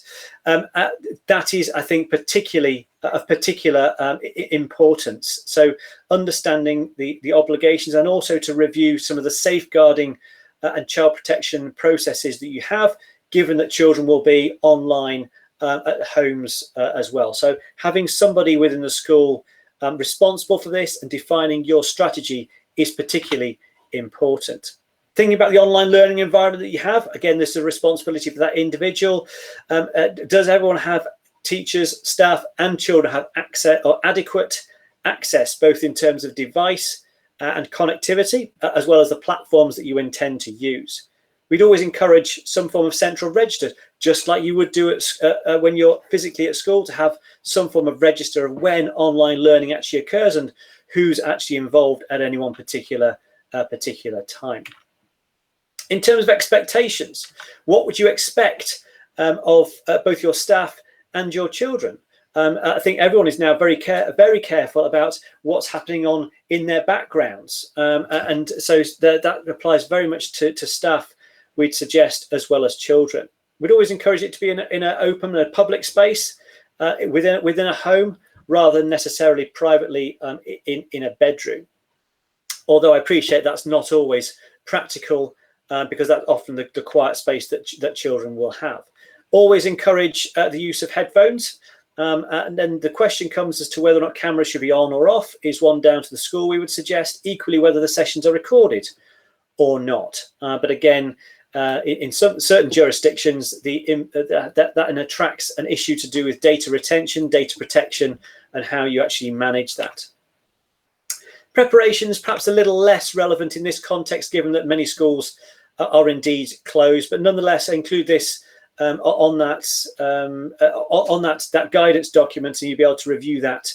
That is, I think, particularly of particular importance. So understanding the obligations, and also to review some of the safeguarding and child protection processes that you have, given that children will be online at homes as well. So having somebody within the school responsible for this and defining your strategy is particularly important. Thinking about the online learning environment that you have, again, this is a responsibility for that individual. Does everyone have, teachers, staff, and children have access, or adequate access, both in terms of device and connectivity, as well as the platforms that you intend to use? We'd always encourage some form of central register, just like you would do it when you're physically at school, to have some form of register of when online learning actually occurs and who's actually involved at any one particular time. In terms of expectations, what would you expect of both your staff and your children? I think everyone is now very careful about what's happening in their backgrounds, and so that applies very much to staff, we'd suggest, as well as children. We'd always encourage it to be in an open and public space within a home, rather than necessarily privately in a bedroom. Although I appreciate that's not always practical, because that's often the quiet space that children will have. Always encourage the use of headphones. And then the question comes as to whether or not cameras should be on or off. Is one down to the school, we would suggest. Equally, whether the sessions are recorded or not. But again, in certain jurisdictions, that attracts an issue to do with data retention, data protection, and how you actually manage that. Preparation is perhaps a little less relevant in this context, given that many schools are indeed closed, but nonetheless, I include this on that guidance document, and you'll be able to review that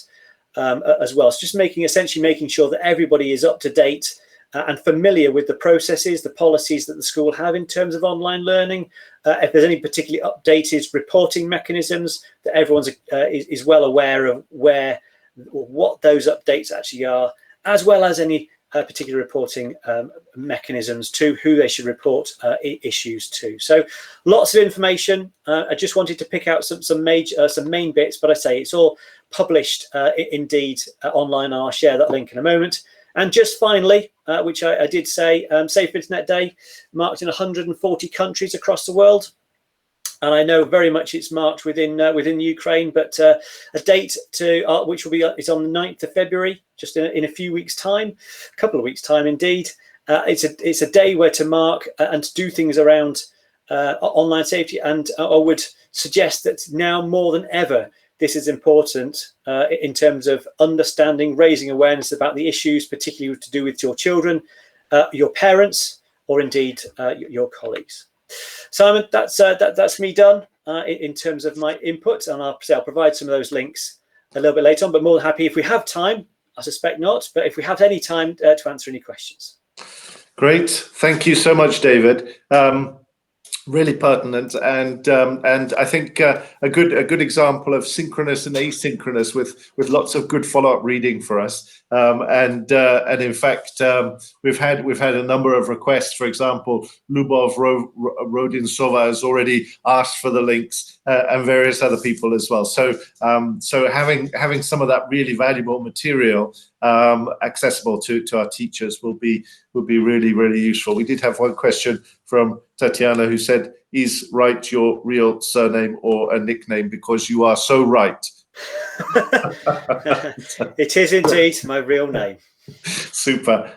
as well. So just essentially making sure that everybody is up to date and familiar with the processes, the policies that the school have in terms of online learning. If there's any particularly updated reporting mechanisms, that everyone's is well aware of what those updates actually are, as well as any particular reporting mechanisms to who they should report issues to. So lots of information. I just wanted to pick out some main bits, but I say it's all published indeed online. I'll share that link in a moment. And just finally, which I did say, Safe Internet Day marked in 140 countries across the world. And I know very much it's marked within Ukraine, but a date which will be is on the 9th of February, just in a few weeks' time, a couple of weeks' time indeed. It's a day where to mark and to do things around online safety. And I would suggest that now more than ever, this is important in terms of understanding, raising awareness about the issues, particularly to do with your children, your parents, or indeed your colleagues. Simon, that's me done in terms of my input, and I'll provide some of those links a little bit later on, but more than happy if we have time. I suspect not, but if we have any time to answer any questions. Great, thank you so much, David. Really pertinent, and I think a good example of synchronous and asynchronous with lots of good follow-up reading for us. And in fact, we've had a number of requests. For example, Lubov Rodinsova has already asked for the links, and various other people as well. So having some of that really valuable material accessible to our teachers will be really, really useful. We did have one question from Tatiana who said, "Is Wright your real surname or a nickname? Because you are so right." It is indeed my real name. Super.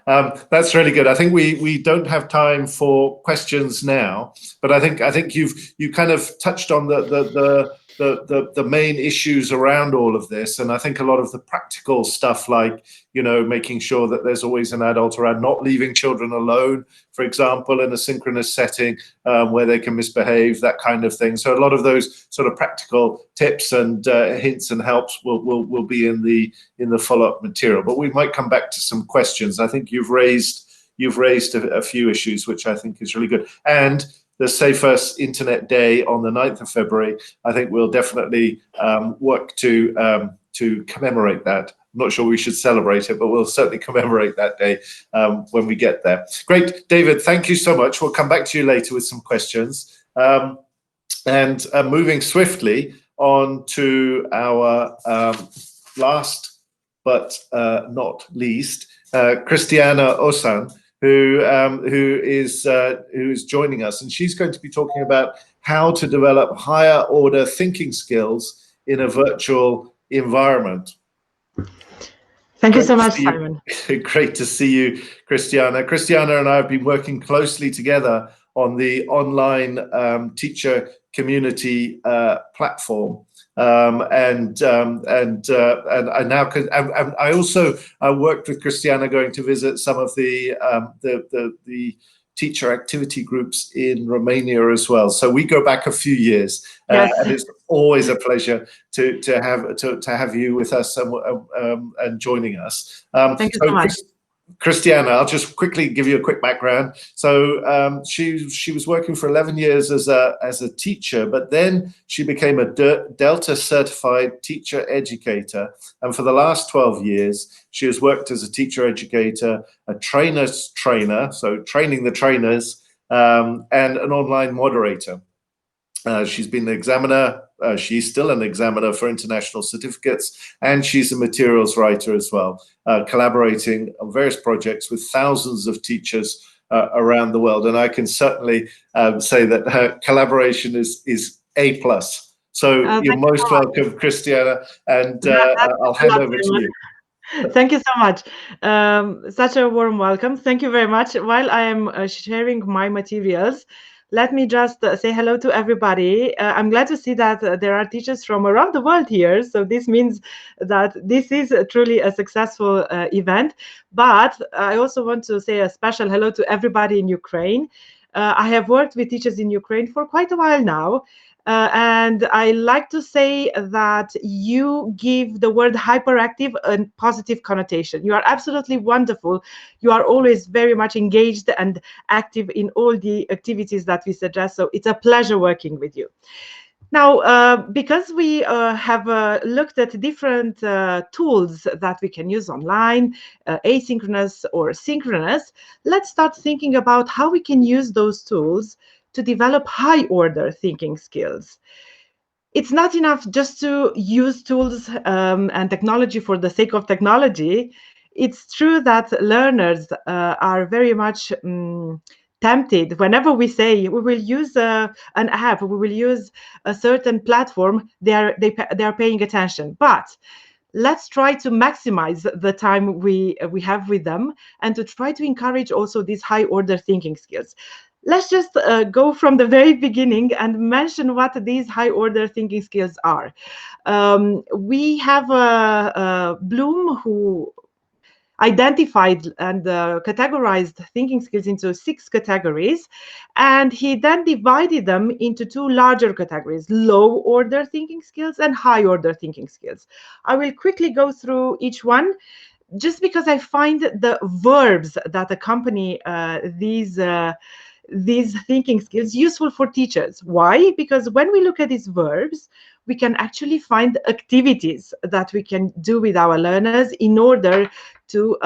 That's really good. I think we don't have time for questions now, but I think you kind of touched on the main issues around all of this, and I think a lot of the practical stuff, like making sure that there's always an adult around, not leaving children alone, for example, in a synchronous setting where they can misbehave, that kind of thing. So a lot of those sort of practical tips and hints and helps will be in the follow-up material. But we might come back to some questions. I think you've raised a few issues, which I think is really good. And the Safer Internet Day on the 9th of February, I think we'll definitely work to commemorate that. I'm not sure we should celebrate it, but we'll certainly commemorate that day when we get there. Great, David, thank you so much. We'll come back to you later with some questions. And moving swiftly on to our last but not least, Kristіана Osan, who is joining us, and she's going to be talking about how to develop higher order thinking skills in a virtual environment. Thank you so much, Simon. Great to see you, Kristіana. Kristіana and I have been working closely together on the online teacher community platform. And I now I also worked with Kristіana going to visit some of the teacher activity groups in Romania as well. So we go back a few years, yes. And it's always a pleasure to have you with us and joining us. Thank you so much. Kristіana, I'll just quickly give you a quick background. So she was working for 11 years as a teacher, but then she became a Delta certified teacher educator. And for the last 12 years, she has worked as a teacher educator, a trainer's trainer, so training the trainers, and an online moderator. She's been an examiner. She's still an examiner for international certificates, and she's a materials writer as well, collaborating on various projects with thousands of teachers around the world. And I can certainly say that her collaboration is A+. So you're most welcome, Christiana, and I'll hand over to you. Thank you so much. Such a warm welcome. Thank you very much. While I am sharing my materials, let me just say hello to everybody. I'm glad to see that there are teachers from around the world here. So this means that this is truly a successful event. But I also want to say a special hello to everybody in Ukraine. I have worked with teachers in Ukraine for quite a while now. And I like to say that you give the word hyperactive a positive connotation. You are absolutely wonderful. You are always very much engaged and active in all the activities that we suggest. So it's a pleasure working with you. Now, because we have looked at different tools that we can use online, asynchronous or synchronous, let's start thinking about how we can use those tools to develop high-order thinking skills. It's not enough just to use tools and technology for the sake of technology. It's true that learners are very much tempted. Whenever we say we will use an app, we will use a certain platform, they are paying attention. But let's try to maximize the time we have with them and to try to encourage also these high-order thinking skills. Let's just go from the very beginning and mention what these high-order thinking skills are. We have Bloom, who identified and categorized thinking skills into 6 categories, and he then divided them into 2 larger categories: low-order thinking skills and high-order thinking skills. I will quickly go through each one, just because I find the verbs that accompany these thinking skills useful for teachers. Why? Because when we look at these verbs, we can actually find activities that we can do with our learners in order to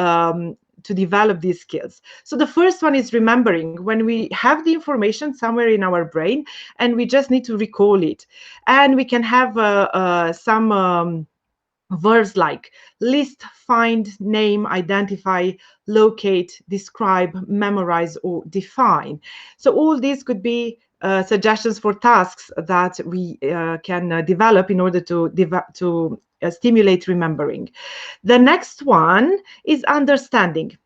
develop these skills. So the first one is remembering. When we have the information somewhere in our brain and we just need to recall it, and we can have some verbs like list, find, name, identify, locate, describe, memorize, or define. So all these could be suggestions for tasks that we can develop in order to stimulate remembering. The next one is understanding.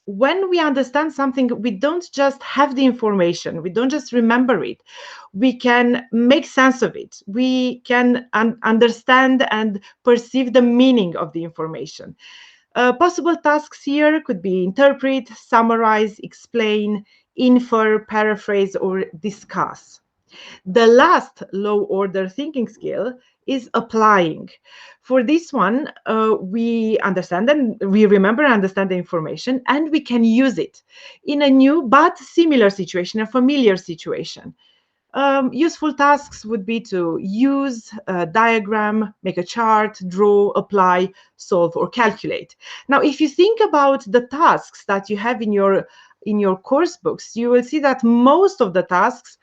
When we understand something, we don't just have the information, we don't just remember it, we can make sense of it. We can understand and perceive the meaning of the information. Possible tasks here could be interpret, summarize, explain, infer, paraphrase, or discuss. The last low-order thinking skill is applying. For this one, we understand and we remember and understand the information, and we can use it in a new but similar situation, a familiar situation. Useful tasks would be to use a diagram, make a chart, draw, apply, solve, or calculate. Now, if you think about the tasks that you have in your course books, you will see that most of the tasks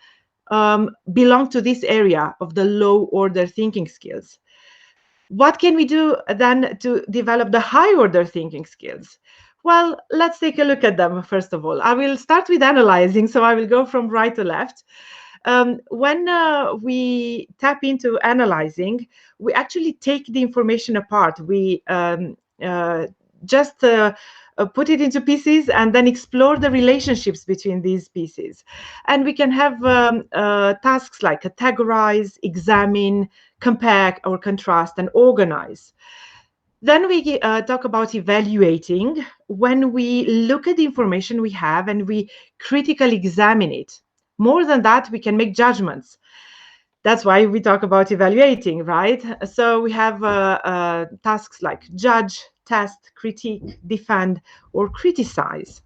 belong to this area of the low-order thinking skills. What can we do then to develop the high-order thinking skills? Well, let's take a look at them first of all. I will start with analyzing, so I will go from right to left. When we tap into analyzing, we actually take the information apart. We just put it into pieces and then explore the relationships between these pieces. And we can have tasks like categorize, examine, compare or contrast, and organize. Then we talk about evaluating. When we look at the information we have and we critically examine it. More than that, we can make judgments. That's why we talk about evaluating, right? So we have tasks like judge, test, critique, defend, or criticize.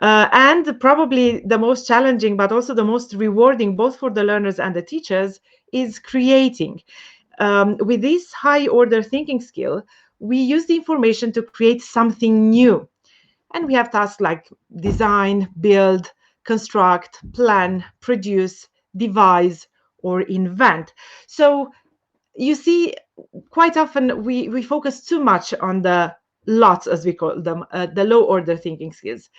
And probably the most challenging, but also the most rewarding, both for the learners and the teachers, is creating. With this high-order thinking skill, we use the information to create something new. And we have tasks like design, build, construct, plan, produce, devise, or invent. So you see, quite often we focus too much on the lots, as we call them, the low-order thinking skills.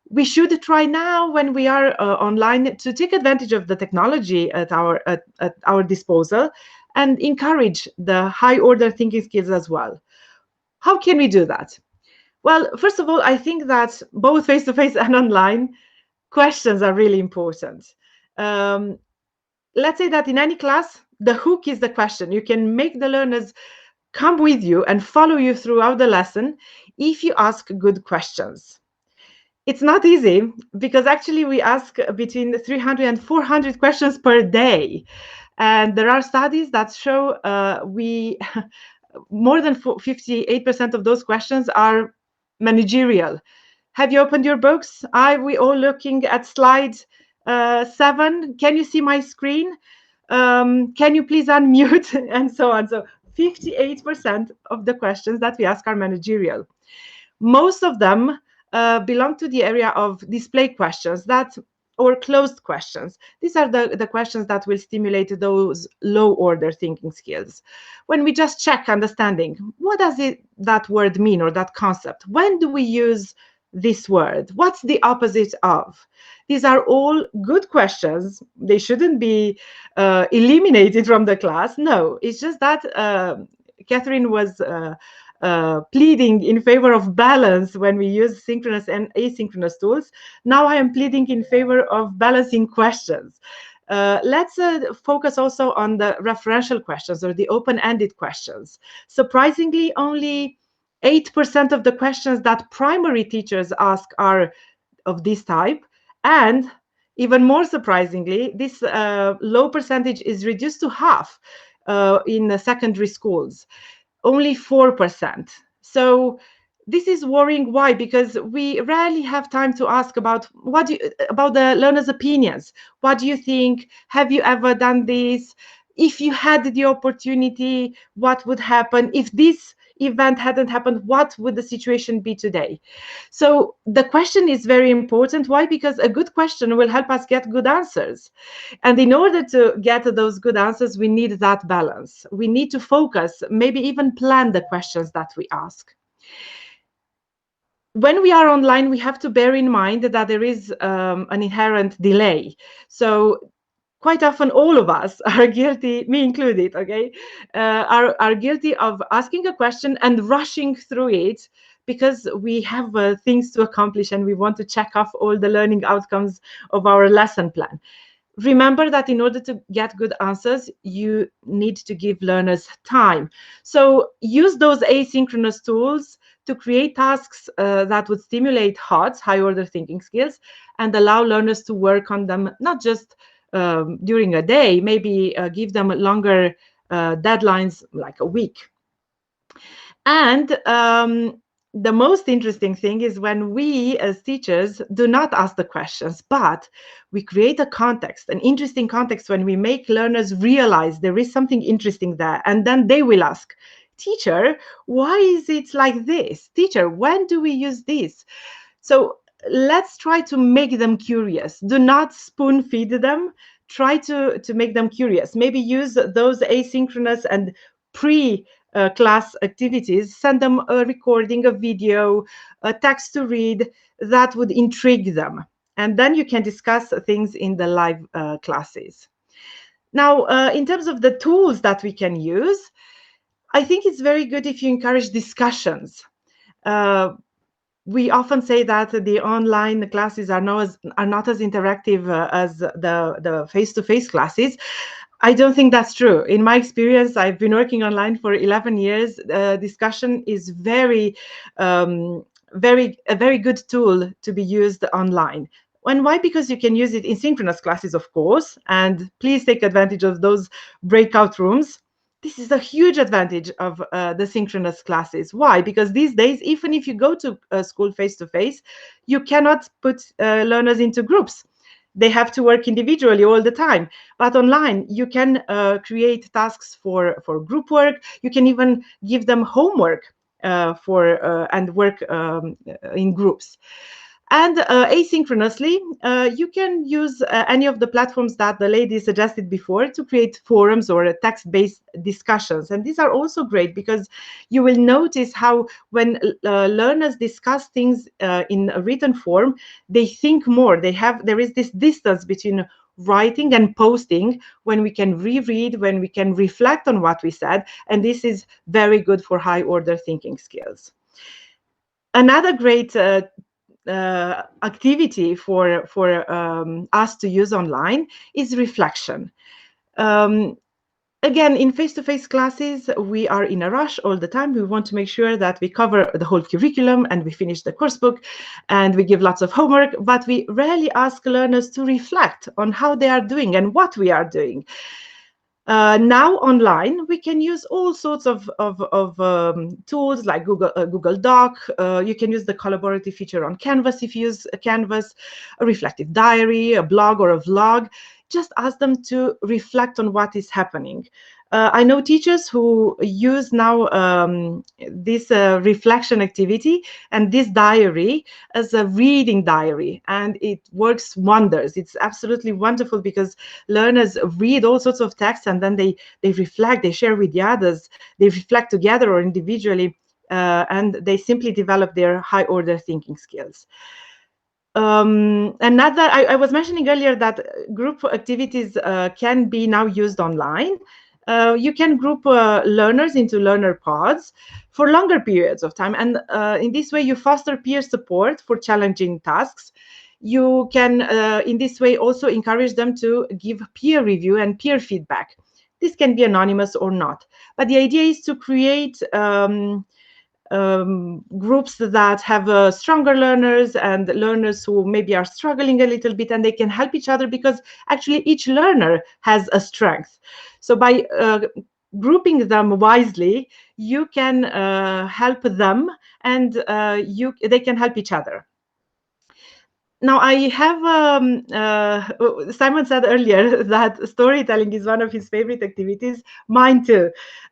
We should try now, when we are online, to take advantage of the technology at our disposal and encourage the high order thinking skills as well. How can we do that? Well, first of all, I think that both face-to-face and online, questions are really important. Let's say that in any class, the hook is the question. You can make the learners come with you and follow you throughout the lesson if you ask good questions. It's not easy, because actually we ask between 300 and 400 questions per day. And there are studies that show more than 58% of those questions are managerial. Have you opened your books? Are we all looking at slide 7? Can you see my screen? Can you please unmute? And so on. So 58% of the questions that we ask are managerial. Most of them belong to the area of display questions or closed questions. These are the questions that will stimulate those low order thinking skills. When we just check understanding, what does that word mean, or that concept? When do we use this word? What's the opposite of? These are all good questions. They shouldn't be eliminated from the class. No, it's just that Catherine was pleading in favor of balance when we use synchronous and asynchronous tools. Now I am pleading in favor of balancing questions. Let's focus also on the referential questions, or the open-ended questions. Surprisingly, only 8% of the questions that primary teachers ask are of this type. And even more surprisingly, this low percentage is reduced to half in the secondary schools. Only 4%. So this is worrying. Why? Because we rarely have time to ask about about the learners' opinions. What do you think? Have you ever done this? If you had the opportunity, what would happen? If this event hadn't happened, what would the situation be today? So the question is very important. Why? Because a good question will help us get good answers. And in order to get those good answers, we need that balance. We need to focus, maybe even plan the questions that we ask. When we are online, we have to bear in mind that there is an inherent delay. So quite often all of us are guilty, me included, okay, are guilty of asking a question and rushing through it because we have things to accomplish and we want to check off all the learning outcomes of our lesson plan. Remember that in order to get good answers, you need to give learners time. So use those asynchronous tools to create tasks that would stimulate high order thinking skills and allow learners to work on them, not just during a day, maybe give them longer deadlines, like a week. And the most interesting thing is when we as teachers do not ask the questions, but we create a context, an interesting context, when we make learners realize there is something interesting there, and then they will ask, teacher, why is it like this? Teacher, when do we use this? So let's try to make them curious. Do not spoon feed them. Try to make them curious. Maybe use those asynchronous and pre-class activities. Send them a recording, a video, a text to read that would intrigue them. And then you can discuss things in the live classes. Now, in terms of the tools that we can use, I think it's very good if you encourage discussions. We often say that the online classes are not as interactive as the face-to-face classes. I don't think that's true. In my experience, I've been working online for 11 years. Discussion is a very good tool to be used online. And why? Because you can use it in synchronous classes, of course, and please take advantage of those breakout rooms. This is a huge advantage of the synchronous classes. Why? Because these days, even if you go to school face-to-face, you cannot put learners into groups. They have to work individually all the time. But online, you can create tasks for group work. You can even give them homework and work in groups. And asynchronously, you can use any of the platforms that the lady suggested before to create forums or text-based discussions. And these are also great because you will notice how when learners discuss things in a written form, they think more. There is this distance between writing and posting when we can reread, when we can reflect on what we said. And this is very good for high-order thinking skills. Another great activity for us to use online is reflection. Again, in face-to-face classes, we are in a rush all the time. We want to make sure that we cover the whole curriculum and we finish the course book and we give lots of homework, but we rarely ask learners to reflect on how they are doing and what we are doing. Now online, we can use all sorts of tools like Google Doc. You can use the collaborative feature on Canvas if you use Canvas, a reflective diary, a blog or a vlog. Just ask them to reflect on what is happening. I know teachers who use now this reflection activity and this diary as a reading diary, and it works wonders. It's absolutely wonderful because learners read all sorts of texts and then they reflect, they share with the others, they reflect together or individually, and they simply develop their high order thinking skills. Another, I was mentioning earlier that group activities can be now used online. You can group learners into learner pods for longer periods of time. And in this way, you foster peer support for challenging tasks. You can, in this way, also encourage them to give peer review and peer feedback. This can be anonymous or not. But the idea is to create groups that have stronger learners and learners who maybe are struggling a little bit, and they can help each other because actually each learner has a strength. So by grouping them wisely, you can help them and they can help each other. Now, I have, Simon said earlier that storytelling is one of his favorite activities. Mine too.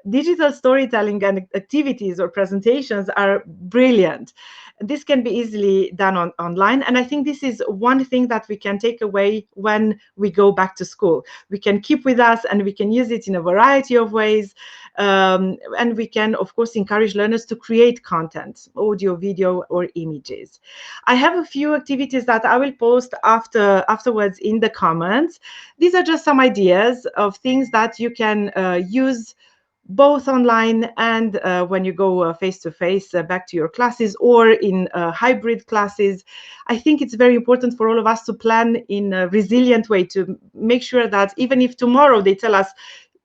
Digital storytelling and activities or presentations are brilliant. This can be easily done online. And I think this is one thing that we can take away when we go back to school. We can keep with us and we can use it in a variety of ways. And we can, of course, encourage learners to create content, audio, video, or images. I have a few activities that I will post afterwards in the comments. These are just some ideas of things that you can use both online and when you go face-to-face back to your classes or in hybrid classes. I think it's very important for all of us to plan in a resilient way to make sure that even if tomorrow they tell us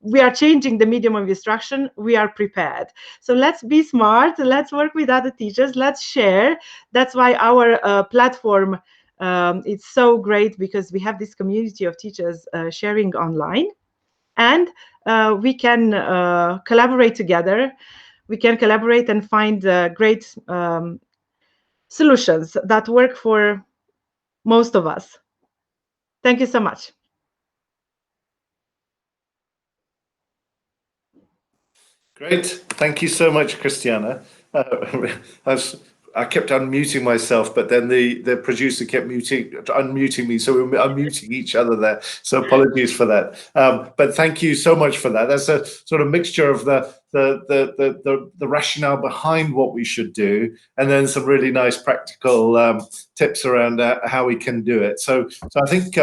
we are changing the medium of instruction, we are prepared. So let's be smart, let's work with other teachers, let's share. That's why our platform is so great, because we have this community of teachers sharing online. And we can collaborate together. We can collaborate and find great solutions that work for most of us. Thank you so much. Great. Thank you so much, Christiana. I kept unmuting myself, but then the producer kept unmuting me, so we were unmuting each other there. So apologies for that. But thank you so much for that. That's a sort of mixture of the rationale behind what we should do, and then some really nice practical tips around how we can do it. So I think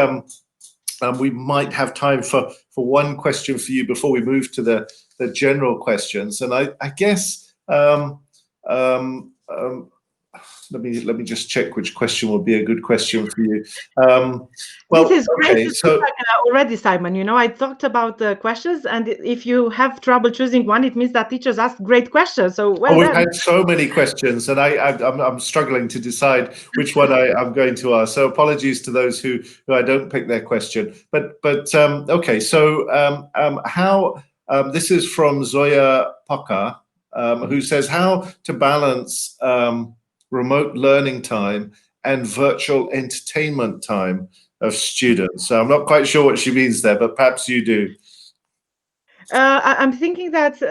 we might have time for one question for you before we move to the general questions. And I guess let me just check which question will be a good question for you. Well, this is great. Okay, so already, Simon, you know, I talked about the questions, and if you have trouble choosing one, it means that teachers ask great questions. So well we've done. had so many questions, and I'm struggling to decide which one I'm going to ask. So apologies to those who I don't pick their question. But okay, so how this is from Zoya Poka, who says how to balance remote learning time and virtual entertainment time of students. So I'm not quite sure what she means there, but perhaps you do. I'm thinking that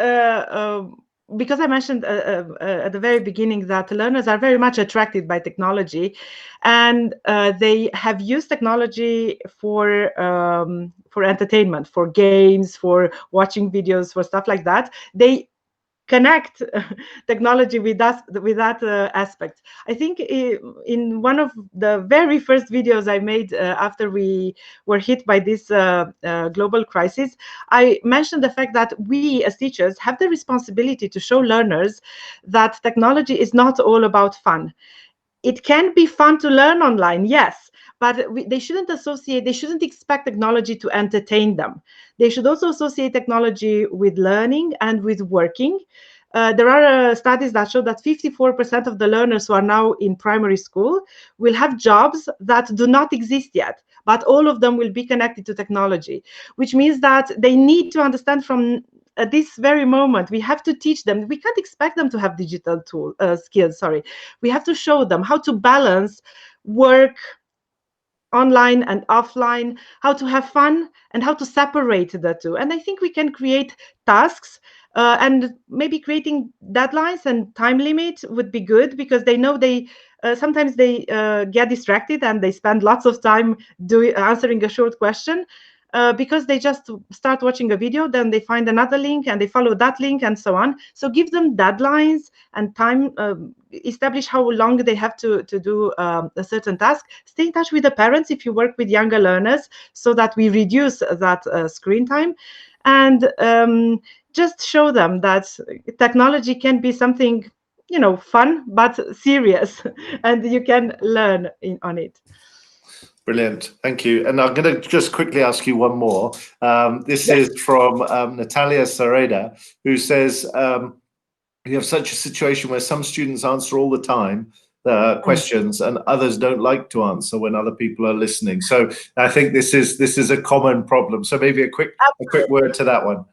because I mentioned at the very beginning that learners are very much attracted by technology, and they have used technology for entertainment, for games, for watching videos, for stuff like that. They connect technology with us, with that aspect. I think in one of the very first videos I made after we were hit by this global crisis, I mentioned the fact that we as teachers have the responsibility to show learners that technology is not all about fun. It can be fun to learn online, yes, but they shouldn't expect technology to entertain them. They should also associate technology with learning and with working. There are studies that show that 54% of the learners who are now in primary school will have jobs that do not exist yet, but all of them will be connected to technology, which means that they need to understand from at this very moment, we have to teach them. We can't expect them to have digital skills. We have to show them how to balance work online and offline, how to have fun, and how to separate the two. And I think we can create tasks, and maybe creating deadlines and time limit would be good, because they know sometimes they get distracted and they spend lots of time answering a short question. Because they just start watching a video, then they find another link and they follow that link and so on. So give them deadlines and time, establish how long they have to do a certain task. Stay in touch with the parents if you work with younger learners, so that we reduce that screen time. And just show them that technology can be something, fun, but serious, and you can learn on it. Brilliant, thank you. And I'm going to just quickly ask you one more. This is from Natalija Sareda, who says, you have such a situation where some students answer all the time questions and others don't like to answer when other people are listening. So I think this is a common problem. So maybe a quick word to that one.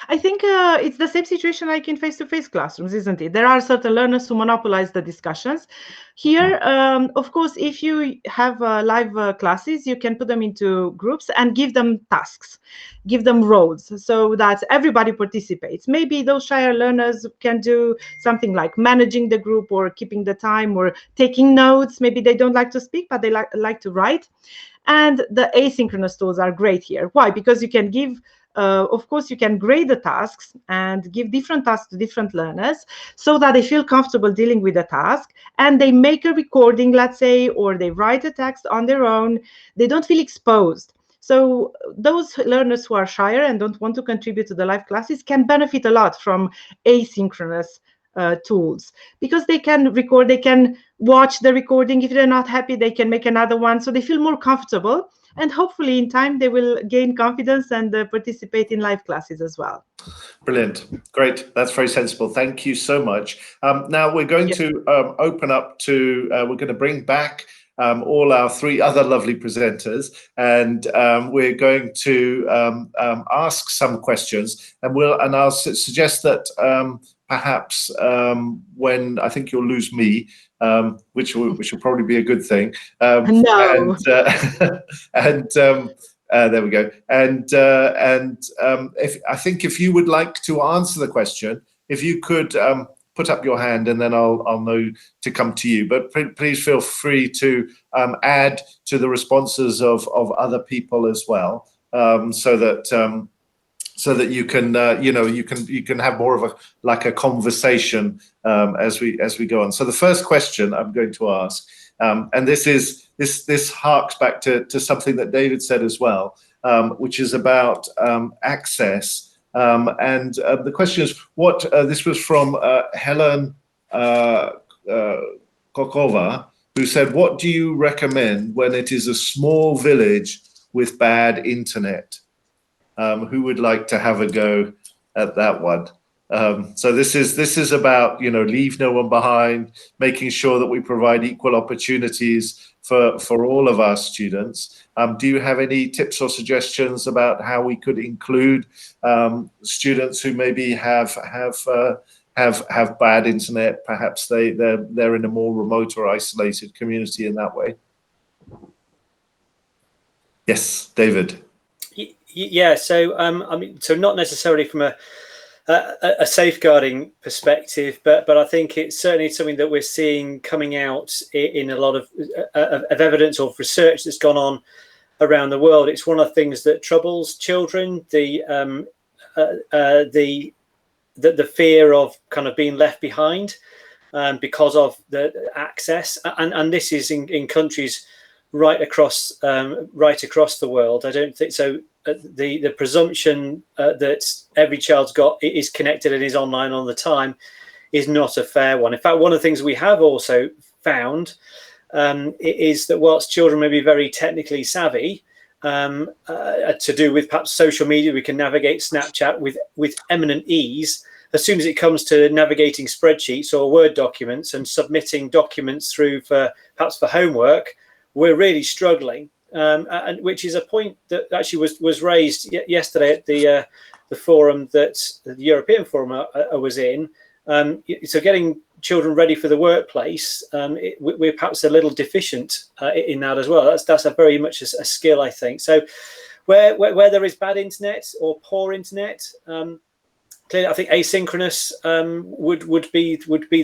I think it's the same situation like in face-to-face classrooms, isn't it? There are certain learners who monopolize the discussions. Here, of course, if you have live classes, you can put them into groups and give them tasks, give them roles, so that everybody participates. Maybe those shyer learners can do something like managing the group, or keeping the time, or taking notes. Maybe they don't like to speak, but they like to write. And the asynchronous tools are great here. Why? Because you can give of course, you can grade the tasks and give different tasks to different learners, so that they feel comfortable dealing with the task, and they make a recording, let's say, or they write a text on their own. They don't feel exposed. So those learners who are shyer and don't want to contribute to the live classes can benefit a lot from asynchronous tools, because they can record, they can watch the recording. If they're not happy, they can make another one, so they feel more comfortable. And hopefully in time they will gain confidence and participate in live classes as well. Brilliant. Great. That's very sensible. Thank you so much. Now we're going to open up to, we're going to bring back all our three other lovely presenters, and we're going to ask some questions, and I'll suggest that perhaps when I think you'll lose me, which will probably be a good thing. No. And there we go. And if you would like to answer the question, if you could put up your hand, and then I'll know to come to you. But please feel free to add to the responses of other people as well, so that you can you can have more of a conversation as we go on. So the first question I'm going to ask, and this harks back to something that David said as well, which is about access. And the question is, this was from Helen Kokova, who said, what do you recommend when it is a small village with bad internet? Who would like to have a go at that one? So this is about, leave no one behind, making sure that we provide equal opportunities for all of our students. Do you have any tips or suggestions about how we could include students who maybe have bad internet? Perhaps they're in a more remote or isolated community in that way. Yes, David. Yeah, so so not necessarily from a safeguarding perspective, but I think it's certainly something that we're seeing coming out in a lot of evidence or research that's gone on around the world. It's one of the things that troubles children, the fear of kind of being left behind because of the access, and this is in countries right across the world. I don't think so. The presumption that every child's got is connected and is online all the time is not a fair one. In fact, one of the things we have also found is that whilst children may be very technically savvy, to do with perhaps social media, we can navigate Snapchat with eminent ease. As soon as it comes to navigating spreadsheets or Word documents and submitting documents through perhaps for homework, we're really struggling. And which is a point that actually was raised yesterday at the forum that the European Forum I was in. So getting children ready for the workplace, we're perhaps a little deficient in that as well. That's a very much a skill, I think. So where there is bad internet or poor internet, clearly I think asynchronous would be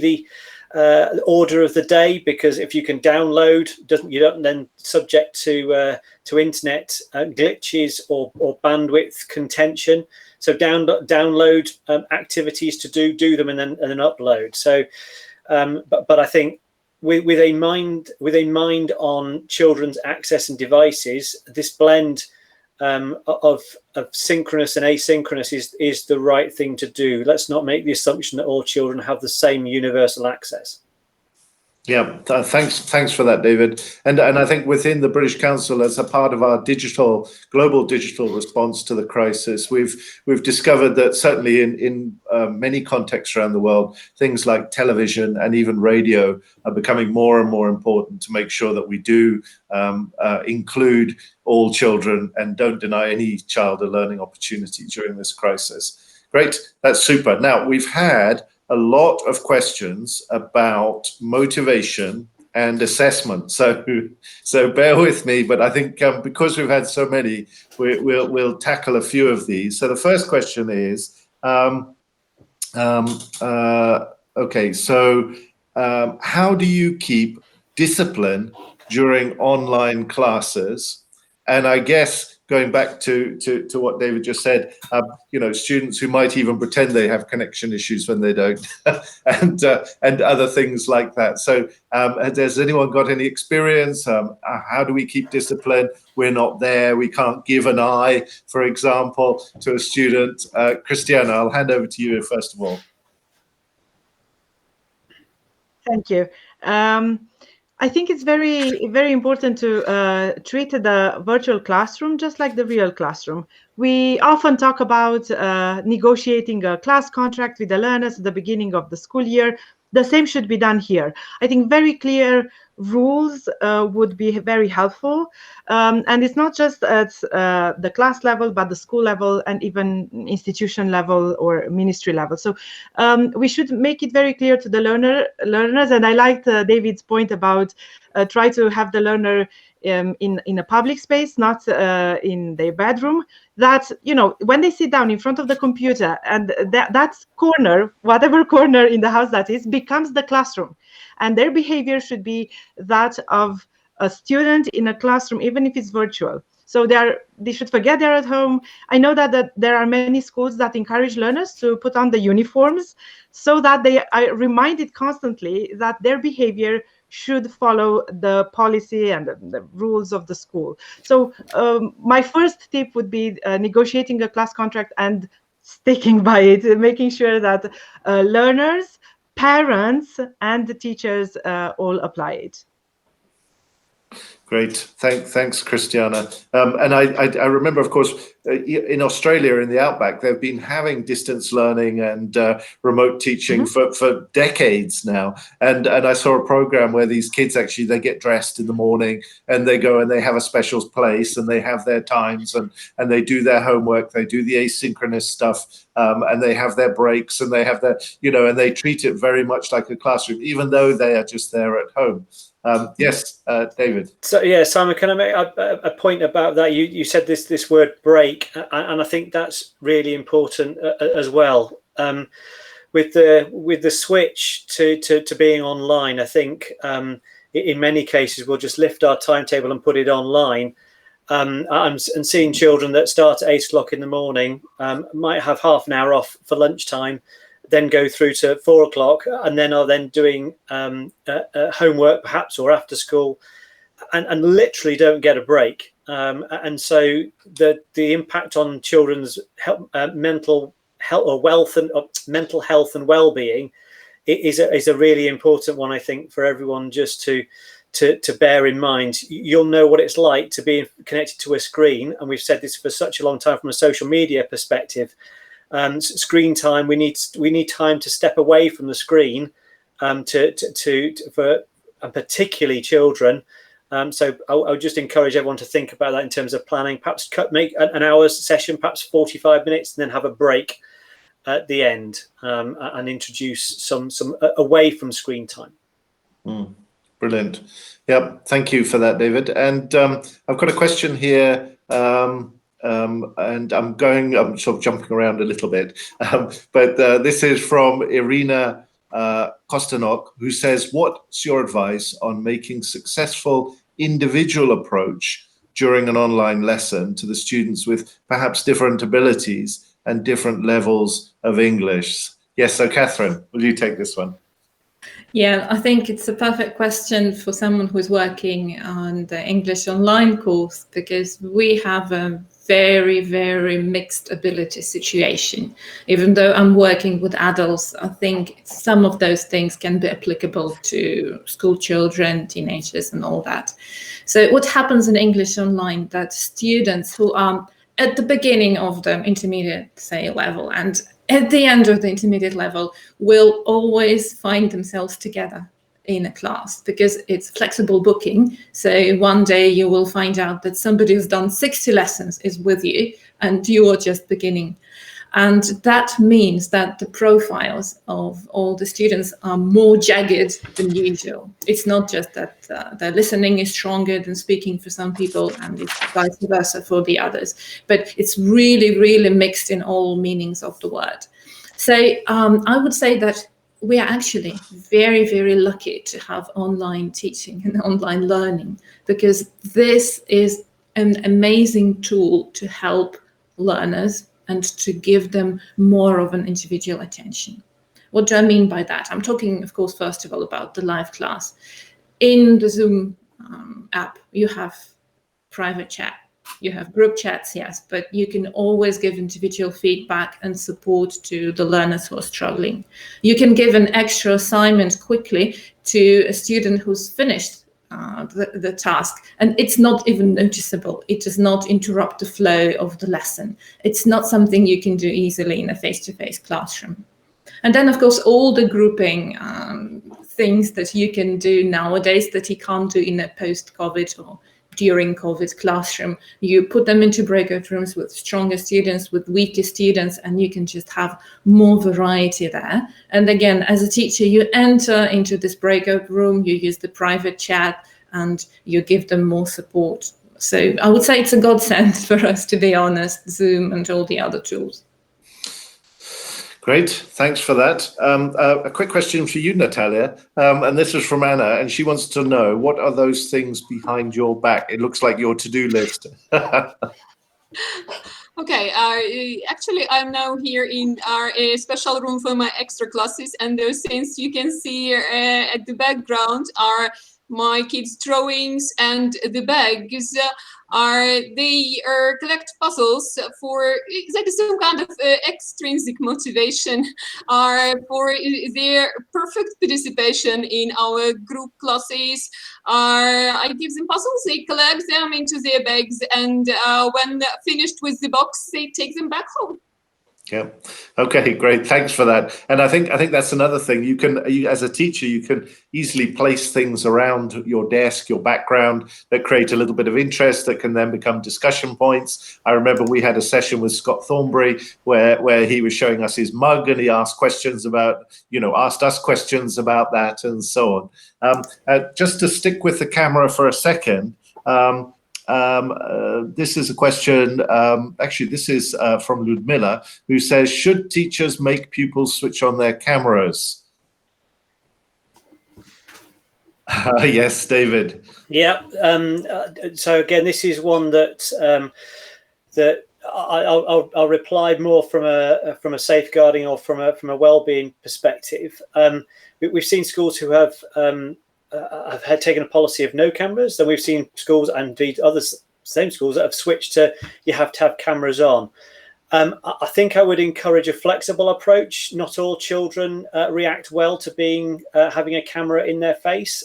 the order of the day, because if you can download, you don't then subject to internet glitches or bandwidth contention. So download activities to do them and then upload. So, but I think with a mind on children's access and devices, this blend of synchronous and asynchronous is the right thing to do. Let's not make the assumption that all children have the same universal access. Yeah, thanks for that, David. And I think within the British Council, as a part of our global digital response to the crisis, we've discovered that certainly in many contexts around the world, things like television and even radio are becoming more and more important to make sure that we do include all children and don't deny any child a learning opportunity during this crisis. Great, that's super. Now, we've had a lot of questions about motivation and assessment. So bear with me, but I think because we've had so many, we'll tackle a few of these. So the first question is, okay, so how do you keep discipline during online classes? And I guess going back to what David just said, students who might even pretend they have connection issues when they don't, and other things like that. So has anyone got any experience? How do we keep discipline? We're not there. We can't give an eye, for example, to a student. Christiana, I'll hand over to you first of all. Thank you. I think it's very, very important to treat the virtual classroom just like the real classroom. We often talk about negotiating a class contract with the learners at the beginning of the school year. The same should be done here. I think very clear rules would be very helpful. And it's not just at the class level, but the school level and even institution level or ministry level. So we should make it very clear to the learners. And I liked David's point about try to have the learner in a public space, not in their bedroom, that, when they sit down in front of the computer and that corner, whatever corner in the house that is, becomes the classroom. And their behavior should be that of a student in a classroom, even if it's virtual. So they should forget they're at home. I know that there are many schools that encourage learners to put on the uniforms so that they are reminded constantly that their behavior should follow the policy and the rules of the school. So my first tip would be negotiating a class contract and sticking by it, making sure that learners, parents, and the teachers all apply it. Great, thanks, Christiana. And I remember, of course, in Australia, in the outback, they've been having distance learning and remote teaching for decades now. And I saw a program where these kids actually, they get dressed in the morning and they go and they have a special place and they have their times and they do their homework, they do the asynchronous stuff, and they have their breaks and they have their, and they treat it very much like a classroom, even though they are just there at home. Yes, David. So yeah, Simon, can I make a point about that? You said this word break, and I think that's really important as well. with the switch to being online, I think in many cases we'll just lift our timetable and put it online. And seeing children that start at 8 o'clock in the morning, might have half an hour off for lunchtime, then go through to 4 o'clock, and then are then doing homework perhaps or after school, and literally don't get a break. And so the impact on children's mental health and well-being is a really important one, I think, for everyone just to bear in mind. You'll know what it's like to be connected to a screen, and we've said this for such a long time from a social media perspective. Screen time, we need time to step away from the screen, for particularly children. So I would just encourage everyone to think about that in terms of planning. Perhaps make an hour's session, perhaps 45 minutes, and then have a break at the end, and introduce some away from screen time. Brilliant. Yep. Thank you for that, David. And I've got a question here, and I'm sort of jumping around a little bit, but this is from Irina Kostanok, who says, what's your advice on making successful individual approach during an online lesson to the students with perhaps different abilities and different levels of English? Yes, so Catherine, will you take this one? Yeah, I think it's a perfect question for someone who's working on the English online course, because we have a very, very mixed ability situation. Even though I'm working with adults, I think some of those things can be applicable to school children, teenagers, and all that. So what happens in English online, that students who are at the beginning of the intermediate, say, level, and at the end of the intermediate level, will always find themselves together in a class, because it's flexible booking. So one day you will find out that somebody who's done 60 lessons is with you and you are just beginning. And that means that the profiles of all the students are more jagged than usual. It's not just that their listening is stronger than speaking for some people, and it's vice versa for the others, but it's really, really mixed in all meanings of the word. So I would say that we are actually very, very lucky to have online teaching and online learning, because this is an amazing tool to help learners and to give them more of an individual attention. What do I mean by that? I'm talking, of course, first of all, about the live class. In the Zoom app, you have private chat. You have group chats, yes, but you can always give individual feedback and support to the learners who are struggling. You can give an extra assignment quickly to a student who's finished the task, and it's not even noticeable. It does not interrupt the flow of the lesson. It's not something you can do easily in a face-to-face classroom. And then, of course, all the grouping things that you can do nowadays that you can't do in a post-COVID or during COVID classroom. You put them into breakout rooms with stronger students, with weaker students, and you can just have more variety there. And again, as a teacher, you enter into this breakout room, you use the private chat, and you give them more support. So I would say it's a godsend for us, to be honest, Zoom and all the other tools. Great, thanks for that. A quick question for you, Natalia, and this is from Anna, and she wants to know, what are those things behind your back? It looks like your to-do list. Okay, actually, I'm now here in our special room for my extra classes, and those things you can see at the background are my kids' drawings, and the bags they collect puzzles for, that is some kind of extrinsic motivation for their perfect participation in our group classes. I give them puzzles, they collect them into their bags, and when finished with the box, they take them back home. Yeah. Okay, great. Thanks for that. And I think that's another thing. You as a teacher, you can easily place things around your desk, your background, that create a little bit of interest that can then become discussion points. I remember we had a session with Scott Thornbury where he was showing us his mug, and he asked questions about, asked us questions about that, and so on. Just to stick with the camera for a second, this is a question, actually this is from Ludmila, who says, should teachers make pupils switch on their cameras? Yes, David. Yeah. So again, this is one that that I'll reply more from a safeguarding or from a well-being perspective. We've seen schools who have had taken a policy of no cameras. Then we've seen schools, and indeed others, same schools, that have switched to you have to have cameras on. I think I would encourage a flexible approach. Not all children react well to having a camera in their face.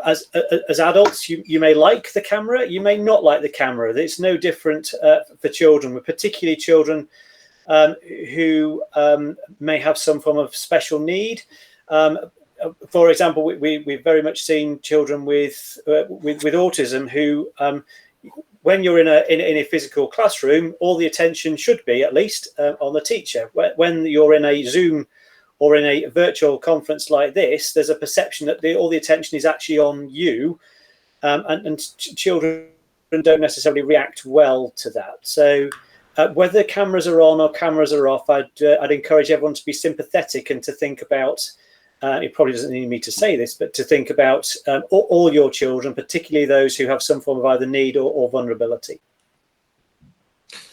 As adults, you may like the camera, you may not like the camera. It's no different for children, but particularly children who may have some form of special need. For example, we've very much seen children with autism who, when you're in a physical classroom, all the attention should be at least on the teacher. When you're in a Zoom or in a virtual conference like this, there's a perception that all the attention is actually on you, and children don't necessarily react well to that. So whether cameras are on or cameras are off, I'd encourage everyone to be sympathetic and to think about, it probably doesn't need me to say this, but to think about all your children, particularly those who have some form of either need or vulnerability.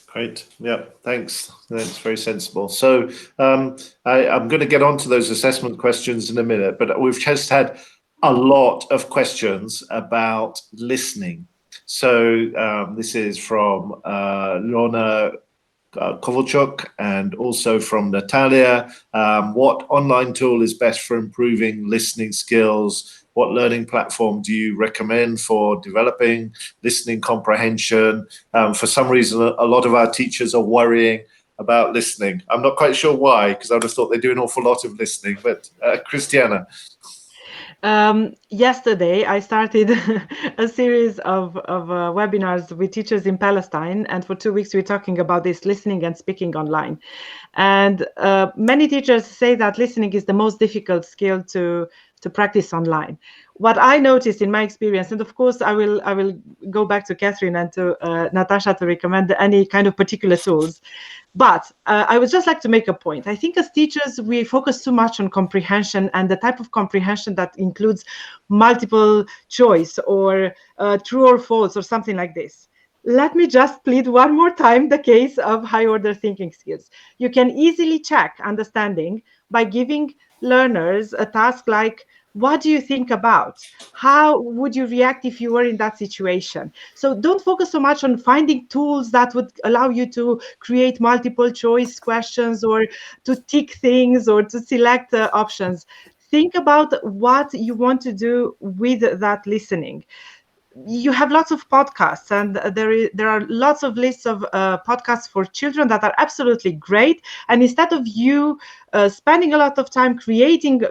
Great. Yeah, thanks. That's very sensible. So I'm going to get on to those assessment questions in a minute, but we've just had a lot of questions about listening. So this is from Lorna Kovalchuk and also from Natalia. What online tool is best for improving listening skills? What learning platform do you recommend for developing listening comprehension? For some reason, a lot of our teachers are worrying about listening. I'm not quite sure why, because I would have thought they do an awful lot of listening. But Christiana. Yesterday, I started a series of webinars with teachers in Palestine. And for 2 weeks, we're talking about this listening and speaking online. And many teachers say that listening is the most difficult skill to practice online. What I noticed in my experience, and of course I will go back to Catherine and to Natasha to recommend any kind of particular tools, but I would just like to make a point. I think as teachers we focus too much on comprehension, and the type of comprehension that includes multiple choice or true or false or something like this. Let me just plead one more time the case of high order thinking skills. You can easily check understanding by giving learners a task like, what do you think about? How would you react if you were in that situation? So don't focus so much on finding tools that would allow you to create multiple choice questions or to tick things or to select options. Think about what you want to do with that listening. You have lots of podcasts, and there are lots of lists of podcasts for children that are absolutely great. And instead of you spending a lot of time creating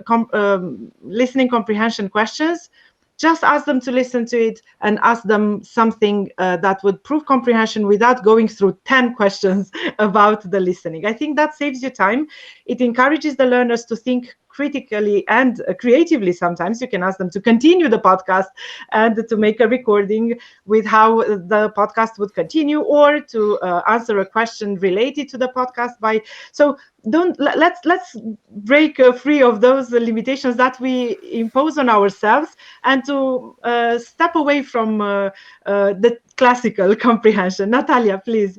listening comprehension questions, just ask them to listen to it and ask them something that would prove comprehension without going through 10 questions about the listening. I think that saves you time. It encourages the learners to think critically and creatively. Sometimes you can ask them to continue the podcast and to make a recording with how the podcast would continue, or to answer a question related to the podcast. Let's break free of those limitations that we impose on ourselves, and to step away from the classical comprehension. Natalia, please.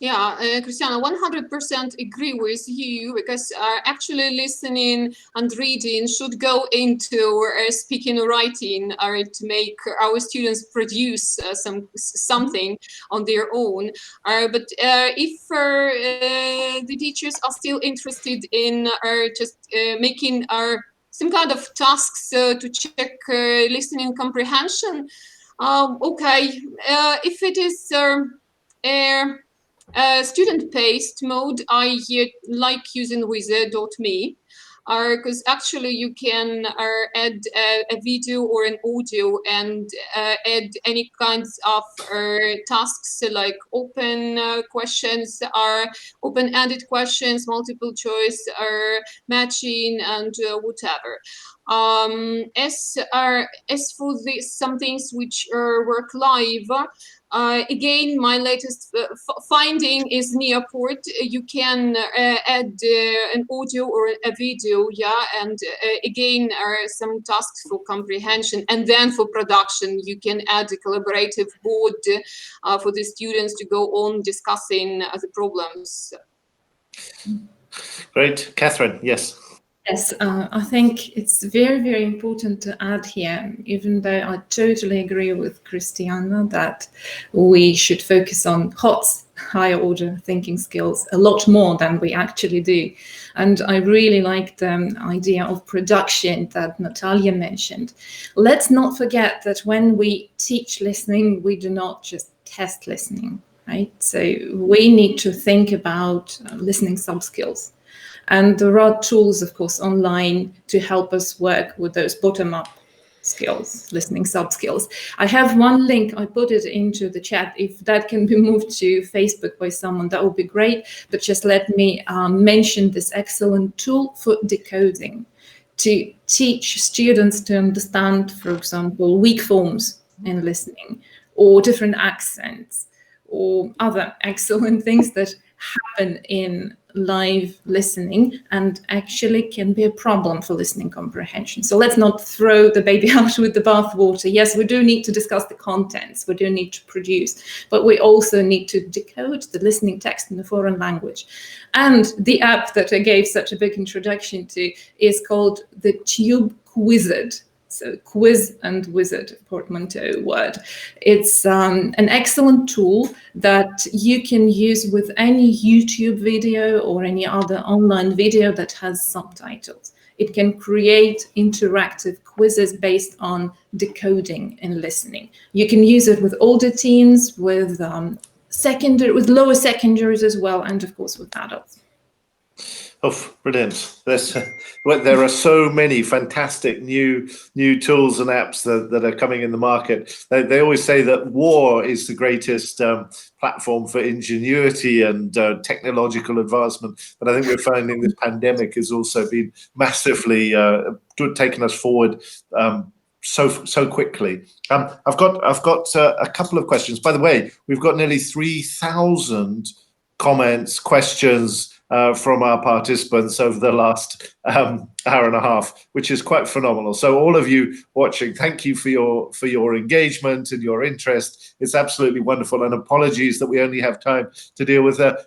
Yeah, Christiana, 100% agree with you, because actually listening and reading should go into speaking or writing, or to make our students produce something on their own. But if the teachers are still interested in just making some kind of tasks to check listening comprehension, okay, if it is student-paced mode, I like using Wizard.me, because actually you can add a video or an audio and add any kinds of tasks like open questions, or open-ended questions, multiple choice, or matching, and whatever. As for some things which work live, again, my latest finding is Nearport. You can add an audio or a video, and again, some tasks for comprehension, and then for production, you can add a collaborative board for the students to go on discussing the problems. Great. Catherine, yes. Yes, I think it's very, very important to add here, even though I totally agree with Christiana that we should focus on HOTS, higher order thinking skills, a lot more than we actually do. And I really like the idea of production that Natalia mentioned. Let's not forget that when we teach listening, we do not just test listening, right? So we need to think about listening sub-skills. And there are tools, of course, online to help us work with those bottom-up skills, listening sub-skills. I have one link, I put it into the chat. If that can be moved to Facebook by someone, that would be great. But just let me mention this excellent tool for decoding, to teach students to understand, for example, weak forms in listening, or different accents, or other excellent things that happen in live listening and actually can be a problem for listening comprehension. So let's not throw the baby out with the bathwater. Yes, we do need to discuss the contents, we do need to produce, but we also need to decode the listening text in a foreign language. And the app that I gave such a big introduction to is called the Tube Quizard. So quiz and wizard, portmanteau word. It's an excellent tool that you can use with any YouTube video or any other online video that has subtitles. It can create interactive quizzes based on decoding and listening. You can use it with older teens, with lower secondaries as well, and of course with adults. Oh, brilliant. There are so many fantastic new tools and apps that are coming in the market. They always say that war is the greatest platform for ingenuity and technological advancement. But I think we're finding this pandemic has also been massively taken us forward so quickly. I've got a couple of questions. By the way, we've got nearly 3,000 comments, questions from our participants over the last hour and a half, which is quite phenomenal. So all of you watching, thank you for your engagement and your interest. It's absolutely wonderful. And apologies that we only have time to deal with a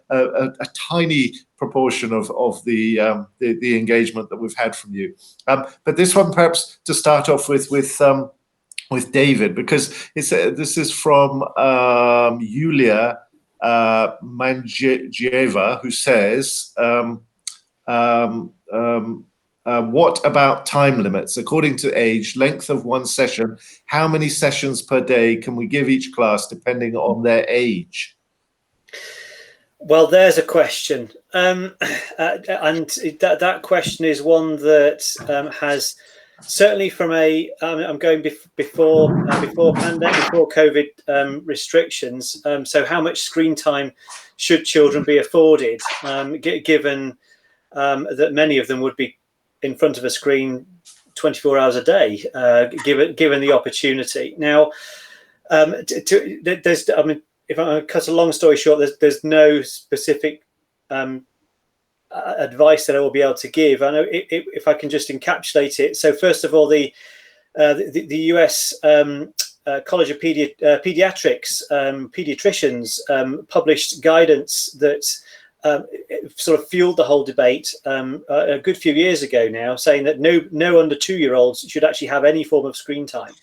tiny proportion of the engagement that we've had from you. But this one, perhaps to start off with David, because this is from Yulia Mangieva, who says, what about time limits? According to age, length of one session, how many sessions per day can we give each class depending on their age? Well, there's a question. And that question is one that has certainly from I'm going before pandemic, before COVID restrictions. So how much screen time should children be afforded, given that many of them would be in front of a screen 24 hours a day, given the opportunity. Now, if I cut a long story short, there's no specific advice that I will be able to give. I know if I can just encapsulate it. So first of all, the US College of Pediatricians published guidance that sort of fueled the whole debate a good few years ago now, saying that no under 2-year-olds should actually have any form of screen time,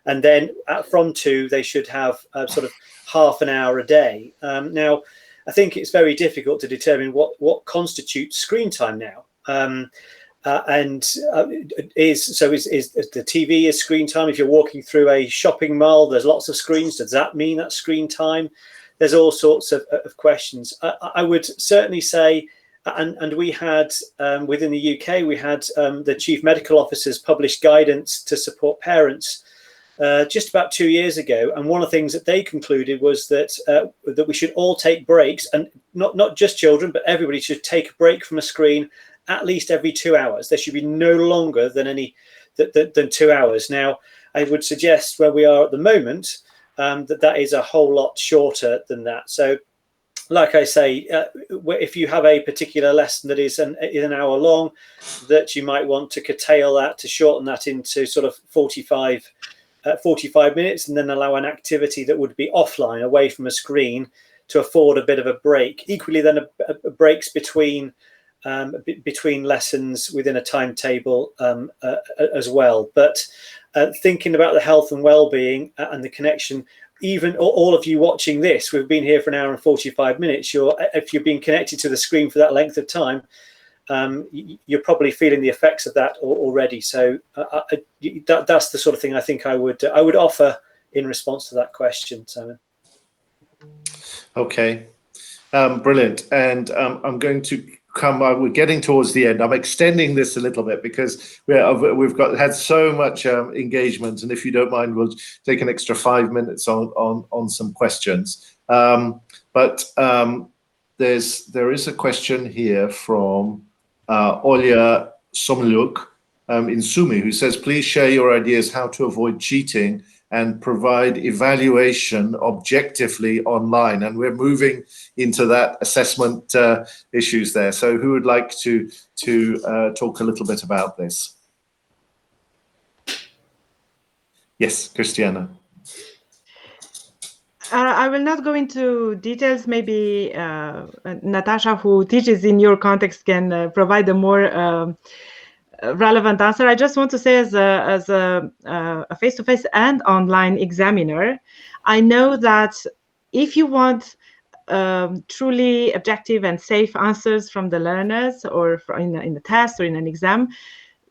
and then from 2 they should have sort of half an hour a day. Now, I think it's very difficult to determine what constitutes screen time now. Is the TV is screen time? If you're walking through a shopping mall, there's lots of screens. Does that mean that's screen time? There's all sorts of questions. I would certainly say, and we had within the UK, we had the chief medical officers publish guidance to support parents just about 2 years ago, and one of the things that they concluded was that that we should all take breaks, and not just children, but everybody should take a break from a screen at least every 2 hours. There should be no longer than 2 hours. Now, I would suggest where we are at the moment, that is a whole lot shorter than that. So, like I say, if you have a particular lesson that is an hour long, that you might want to curtail that, to shorten that into sort of 45 minutes, and then allow an activity that would be offline, away from a screen, to afford a bit of a break. Equally, then breaks between lessons within a timetable as well. But thinking about the health and well-being and the connection, even all of you watching this, we've been here for an hour and 45 minutes. If you've been connected to the screen for that length of time, you're probably feeling the effects of that already. So that's the sort of thing I think I would offer in response to that question, Simon. Okay, brilliant. And I'm going to we're getting towards the end. I'm extending this a little bit because we've had so much engagement, and if you don't mind, we'll take an extra 5 minutes on some questions. But there is a question here from Olya Somlyuk in Sumi, who says, please share your ideas how to avoid cheating and provide evaluation objectively online. And we're moving into that assessment issues there. So who would like to talk a little bit about this? Yes, Christiana. I will not go into details. Maybe Natasha, who teaches in your context, can provide a more relevant answer. I just want to say, as a face-to-face and online examiner, I know that if you want truly objective and safe answers from the learners, or in the test or in an exam,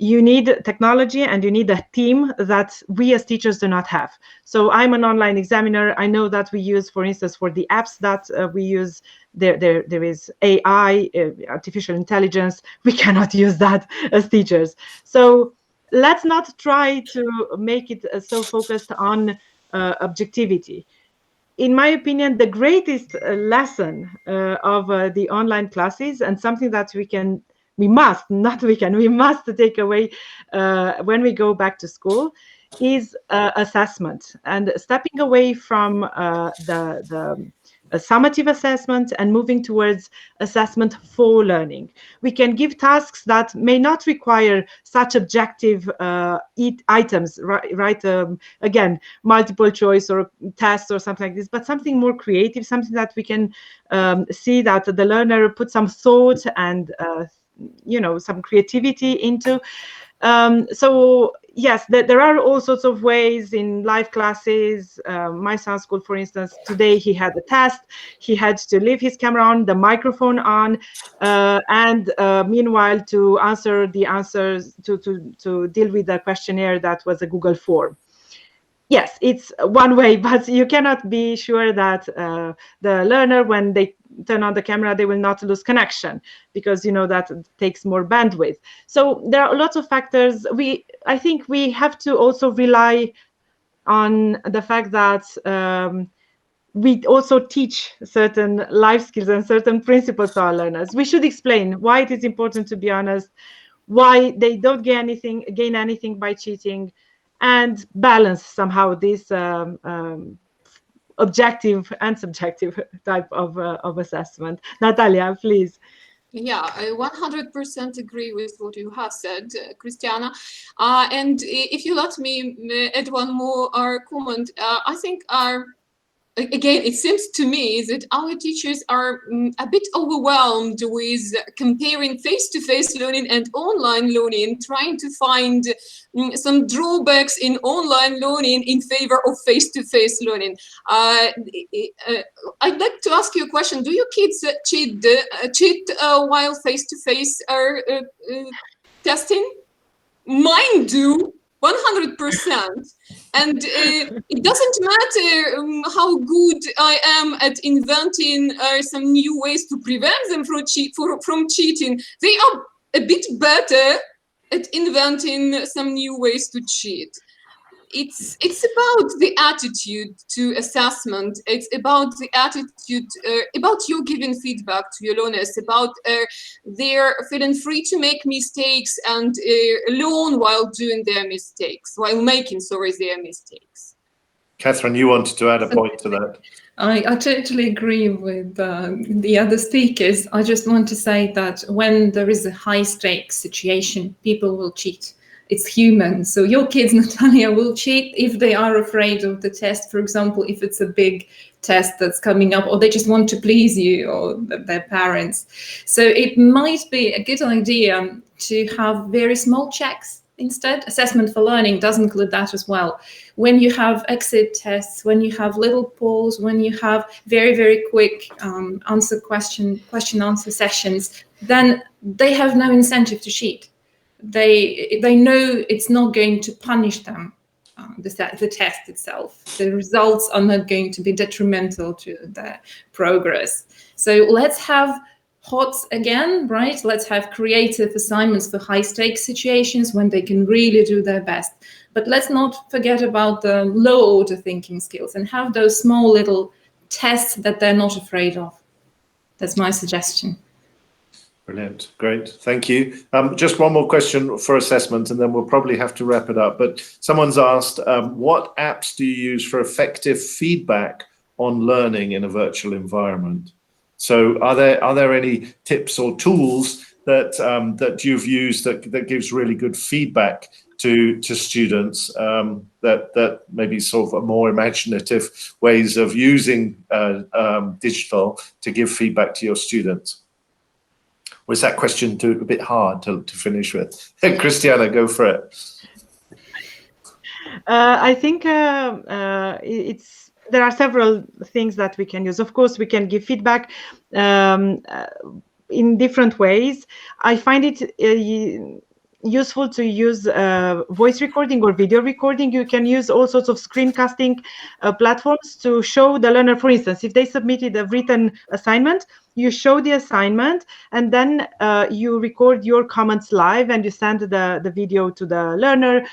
you need technology and you need a team that we as teachers do not have. So I'm an online examiner. I know that we use, for instance, for the apps that we use, there is AI, artificial intelligence. We cannot use that as teachers. So let's not try to make it so focused on objectivity. In my opinion, the greatest lesson of the online classes, and something that we must take away when we go back to school, is assessment, and stepping away from the summative assessment and moving towards assessment for learning. We can give tasks that may not require such objective items, right? Again, multiple choice or tests or something like this, but something more creative, something that we can see that the learner put some thought and some creativity into. So yes, there are all sorts of ways in live classes. My son's school, for instance, today he had a test. He had to leave his camera on, the microphone on, and meanwhile to answer the answers, to deal with the questionnaire that was a Google form. Yes, it's one way, but you cannot be sure that the learner, when they turn on the camera, they will not lose connection, because that takes more bandwidth. So there are lots of factors. I think we have to also rely on the fact that we also teach certain life skills and certain principles to our learners. We should explain why it is important to be honest, why they don't gain anything by cheating, and balance somehow this objective and subjective type of assessment. Natalia, please. Yeah, I 100% agree with what you have said, Christiana. And if you let me add one more comment, I think again, it seems to me that our teachers are a bit overwhelmed with comparing face-to-face learning and online learning, trying to find some drawbacks in online learning in favor of face-to-face learning. I'd like to ask you a question. Do your kids cheat while face-to-face are testing? Mine do. 100%, and it doesn't matter how good I am at inventing some new ways to prevent them from cheating. They are a bit better at inventing some new ways to cheat. it's about the attitude to assessment. It's about the attitude, about you giving feedback to your learners, about their feeling free to make mistakes and learn while doing their mistakes, while making, their mistakes. Catherine, you wanted to add a point to that. I totally agree with the other speakers. I just want to say that when there is a high-stakes situation, people will cheat. It's human. So your kids, Natalia, will cheat if they are afraid of the test. For example, if it's a big test that's coming up, or they just want to please you or their parents. So it might be a good idea to have very small checks instead. Assessment for learning does include that as well. When you have exit tests, when you have little polls, when you have very, very quick question answer sessions, then they have no incentive to cheat. They know it's not going to punish them, the test itself. The results are not going to be detrimental to their progress. So let's have HOTS again, right? Let's have creative assignments for high stakes situations when they can really do their best. But let's not forget about the low order thinking skills and have those small little tests that they're not afraid of. That's my suggestion. Brilliant. Great. Thank you. Just one more question for assessment, and then we'll probably have to wrap it up. But someone's asked, what apps do you use for effective feedback on learning in a virtual environment? So are there any tips or tools that you've used that gives really good feedback to students, that maybe sort of more imaginative ways of using digital to give feedback to your students? Was that question a bit hard to finish with? Christiana, go for it. I think there are several things that we can use. Of course, we can give feedback in different ways. I find it useful to use voice recording or video recording. You can use all sorts of screencasting platforms to show the learner. For instance, if they submitted a written assignment, you show the assignment, and then you record your comments live and you send the video to the learner.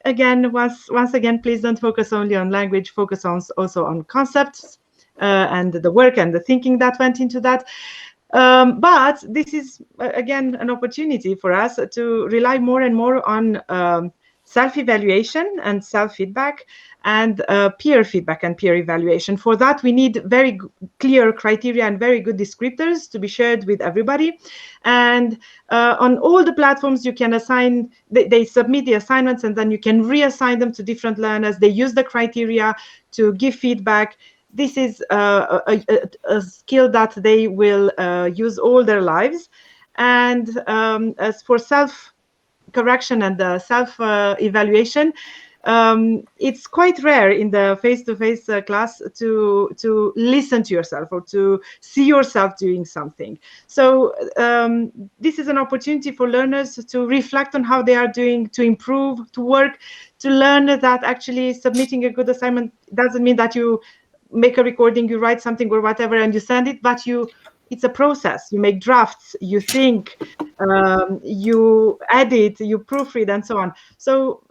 Again, once again, please don't focus only on language, focus also on concepts and the work and the thinking that went into that. But this is, again, an opportunity for us to rely more and more on self-evaluation and self-feedback and peer feedback and peer evaluation. For that, we need very clear criteria and very good descriptors to be shared with everybody. And on all the platforms, you can assign, they submit the assignments, and then you can reassign them to different learners. They use the criteria to give feedback. This is a skill that they will use all their lives. And as for self-correction and self-evaluation, it's quite rare in the face-to-face class to listen to yourself or to see yourself doing something. So this is an opportunity for learners to reflect on how they are doing, to improve, to work, to learn that actually submitting a good assignment doesn't mean that you make a recording, you write something or whatever, and you send it, but it's a process. You make drafts, you think, you edit, you proofread, and so on. So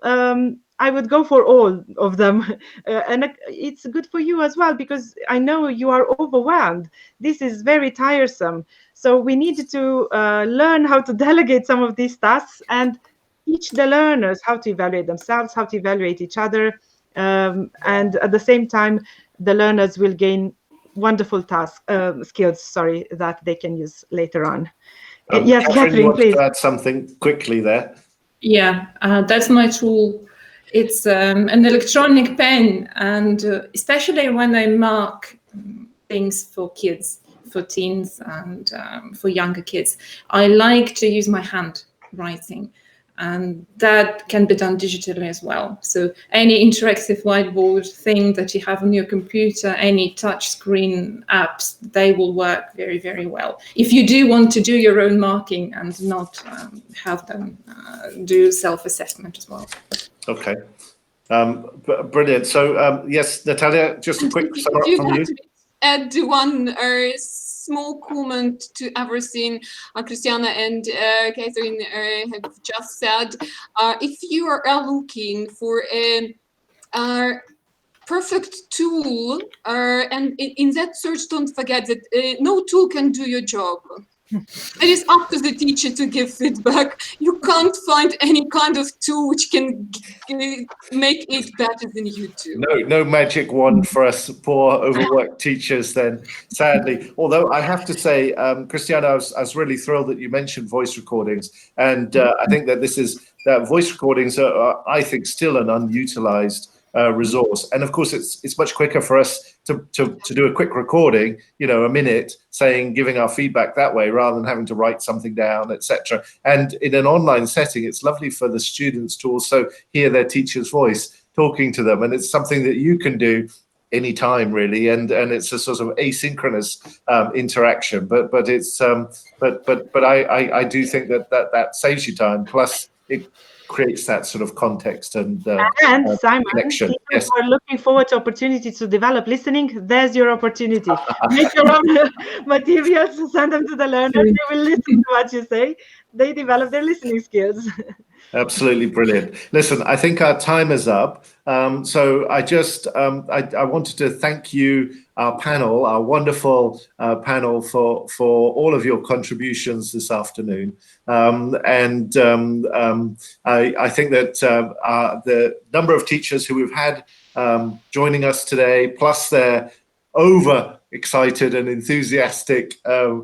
I would go for all of them. And it's good for you as well, because I know you are overwhelmed. This is very tiresome. So we need to learn how to delegate some of these tasks and teach the learners how to evaluate themselves, how to evaluate each other. And at the same time, the learners will gain wonderful skills, that they can use later on. Yes, Catherine, please. To add something quickly there. Yeah, that's my tool. It's an electronic pen, and especially when I mark things for kids, for teens, and for younger kids, I like to use my handwriting. And that can be done digitally as well. So any interactive whiteboard thing that you have on your computer, any touch screen apps, they will work very, very well. If you do want to do your own marking and not have them do self-assessment as well. Okay, brilliant. So yes, Natalia, just a quick sum up from you. Add one small comment to everything Kristіana and Catherine have just said. If you are looking for a perfect tool, and in that search, don't forget that no tool can do your job. It is up to the teacher to give feedback. You can't find any kind of tool which can make it better than you do. No magic wand for us poor overworked teachers then, sadly. Although I have to say, Kristіana, I was really thrilled that you mentioned voice recordings. And I think that voice recordings are, I think, still an unutilized resource. And of course, it's much quicker for us to do a quick recording, a minute, giving our feedback that way, rather than having to write something down, etc. And in an online setting, it's lovely for the students to also hear their teacher's voice talking to them, and it's something that you can do anytime, really, and it's a sort of asynchronous interaction. But I do think that saves you time. Plus, it creates that sort of context and Simon, connection. If Yes. you are looking forward to opportunities to develop listening, there's your opportunity. Make your own materials, send them to the learners. They will listen to what you say. They develop their listening skills. Absolutely brilliant. Listen, I think our time is up. So I wanted to thank you, our panel, our wonderful panel, for all of your contributions this afternoon. I think that the number of teachers who we've had joining us today, plus their over-excited and enthusiastic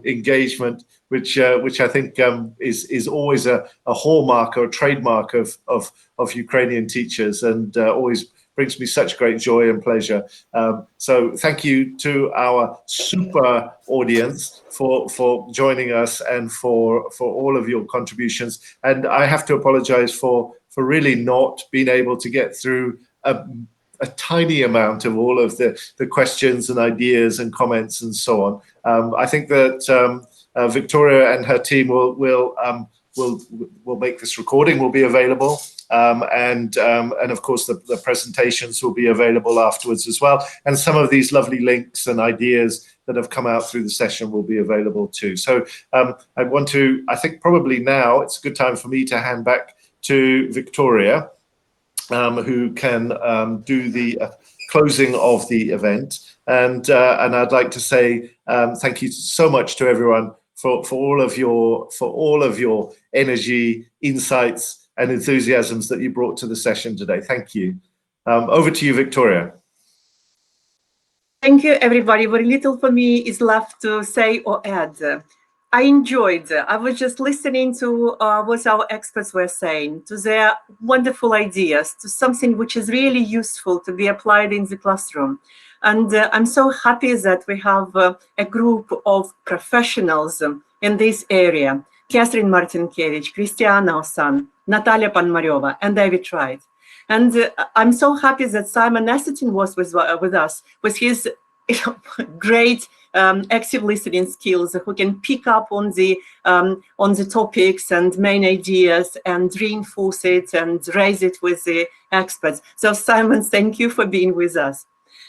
engagement, which I think is always a hallmark or a trademark of Ukrainian teachers, and always brings me such great joy and pleasure. So thank you to our super audience for joining us and for all of your contributions. And I have to apologize for really not being able to get through a tiny amount of all of the questions and ideas and comments and so on. I think that Victoria and her team will make this recording will be available, and of course the presentations will be available afterwards as well. And some of these lovely links and ideas that have come out through the session will be available too. So I think probably now it's a good time for me to hand back to Victoria, who can do the closing of the event. And I'd like to say thank you so much to everyone for all of your energy, insights, and enthusiasms that you brought to the session today. Thank you. Over to you, Victoria. Thank you, everybody. Very little for me is left to say or add. I enjoyed. I was just listening to what our experts were saying, to their wonderful ideas, to something which is really useful to be applied in the classroom. And I'm so happy that we have a group of professionals in this area: Ketrin Mартінкевич, Крістіана Осан, Наталія Пономарьова, and Девід Урайт. And I'm so happy that Саймон Етертон was with us with his great active listening skills, who can pick up on the topics and main ideas and reinforce it and raise it with the experts. So Simon, thank you for being with us.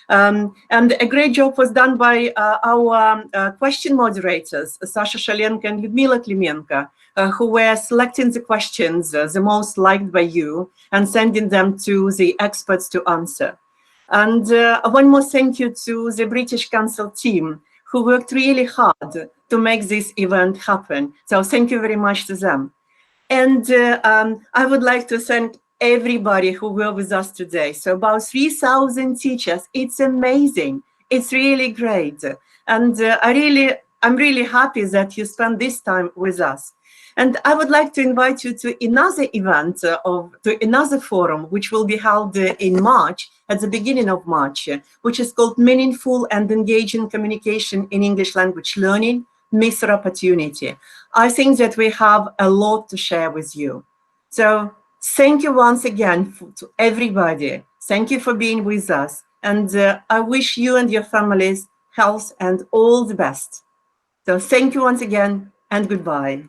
And a great job was done by our question moderators, Sasha Shalenko and Lyudmila Klimenko, who were selecting the questions the most liked by you and sending them to the experts to answer. And one more thank you to the British Council team, who worked really hard to make this event happen. So thank you very much to them. And I would like to thank everybody who were with us today. So about 3,000 teachers. It's amazing. It's really great. And I'm really happy that you spent this time with us. And I would like to invite you to another event, to another forum, which will be held in March, at the beginning of March, which is called Meaningful and Engaging Communication in English Language Learning, Miss or Opportunity. I think that we have a lot to share with you. So thank you once again to everybody. Thank you for being with us. And I wish you and your families health and all the best. So thank you once again, and goodbye.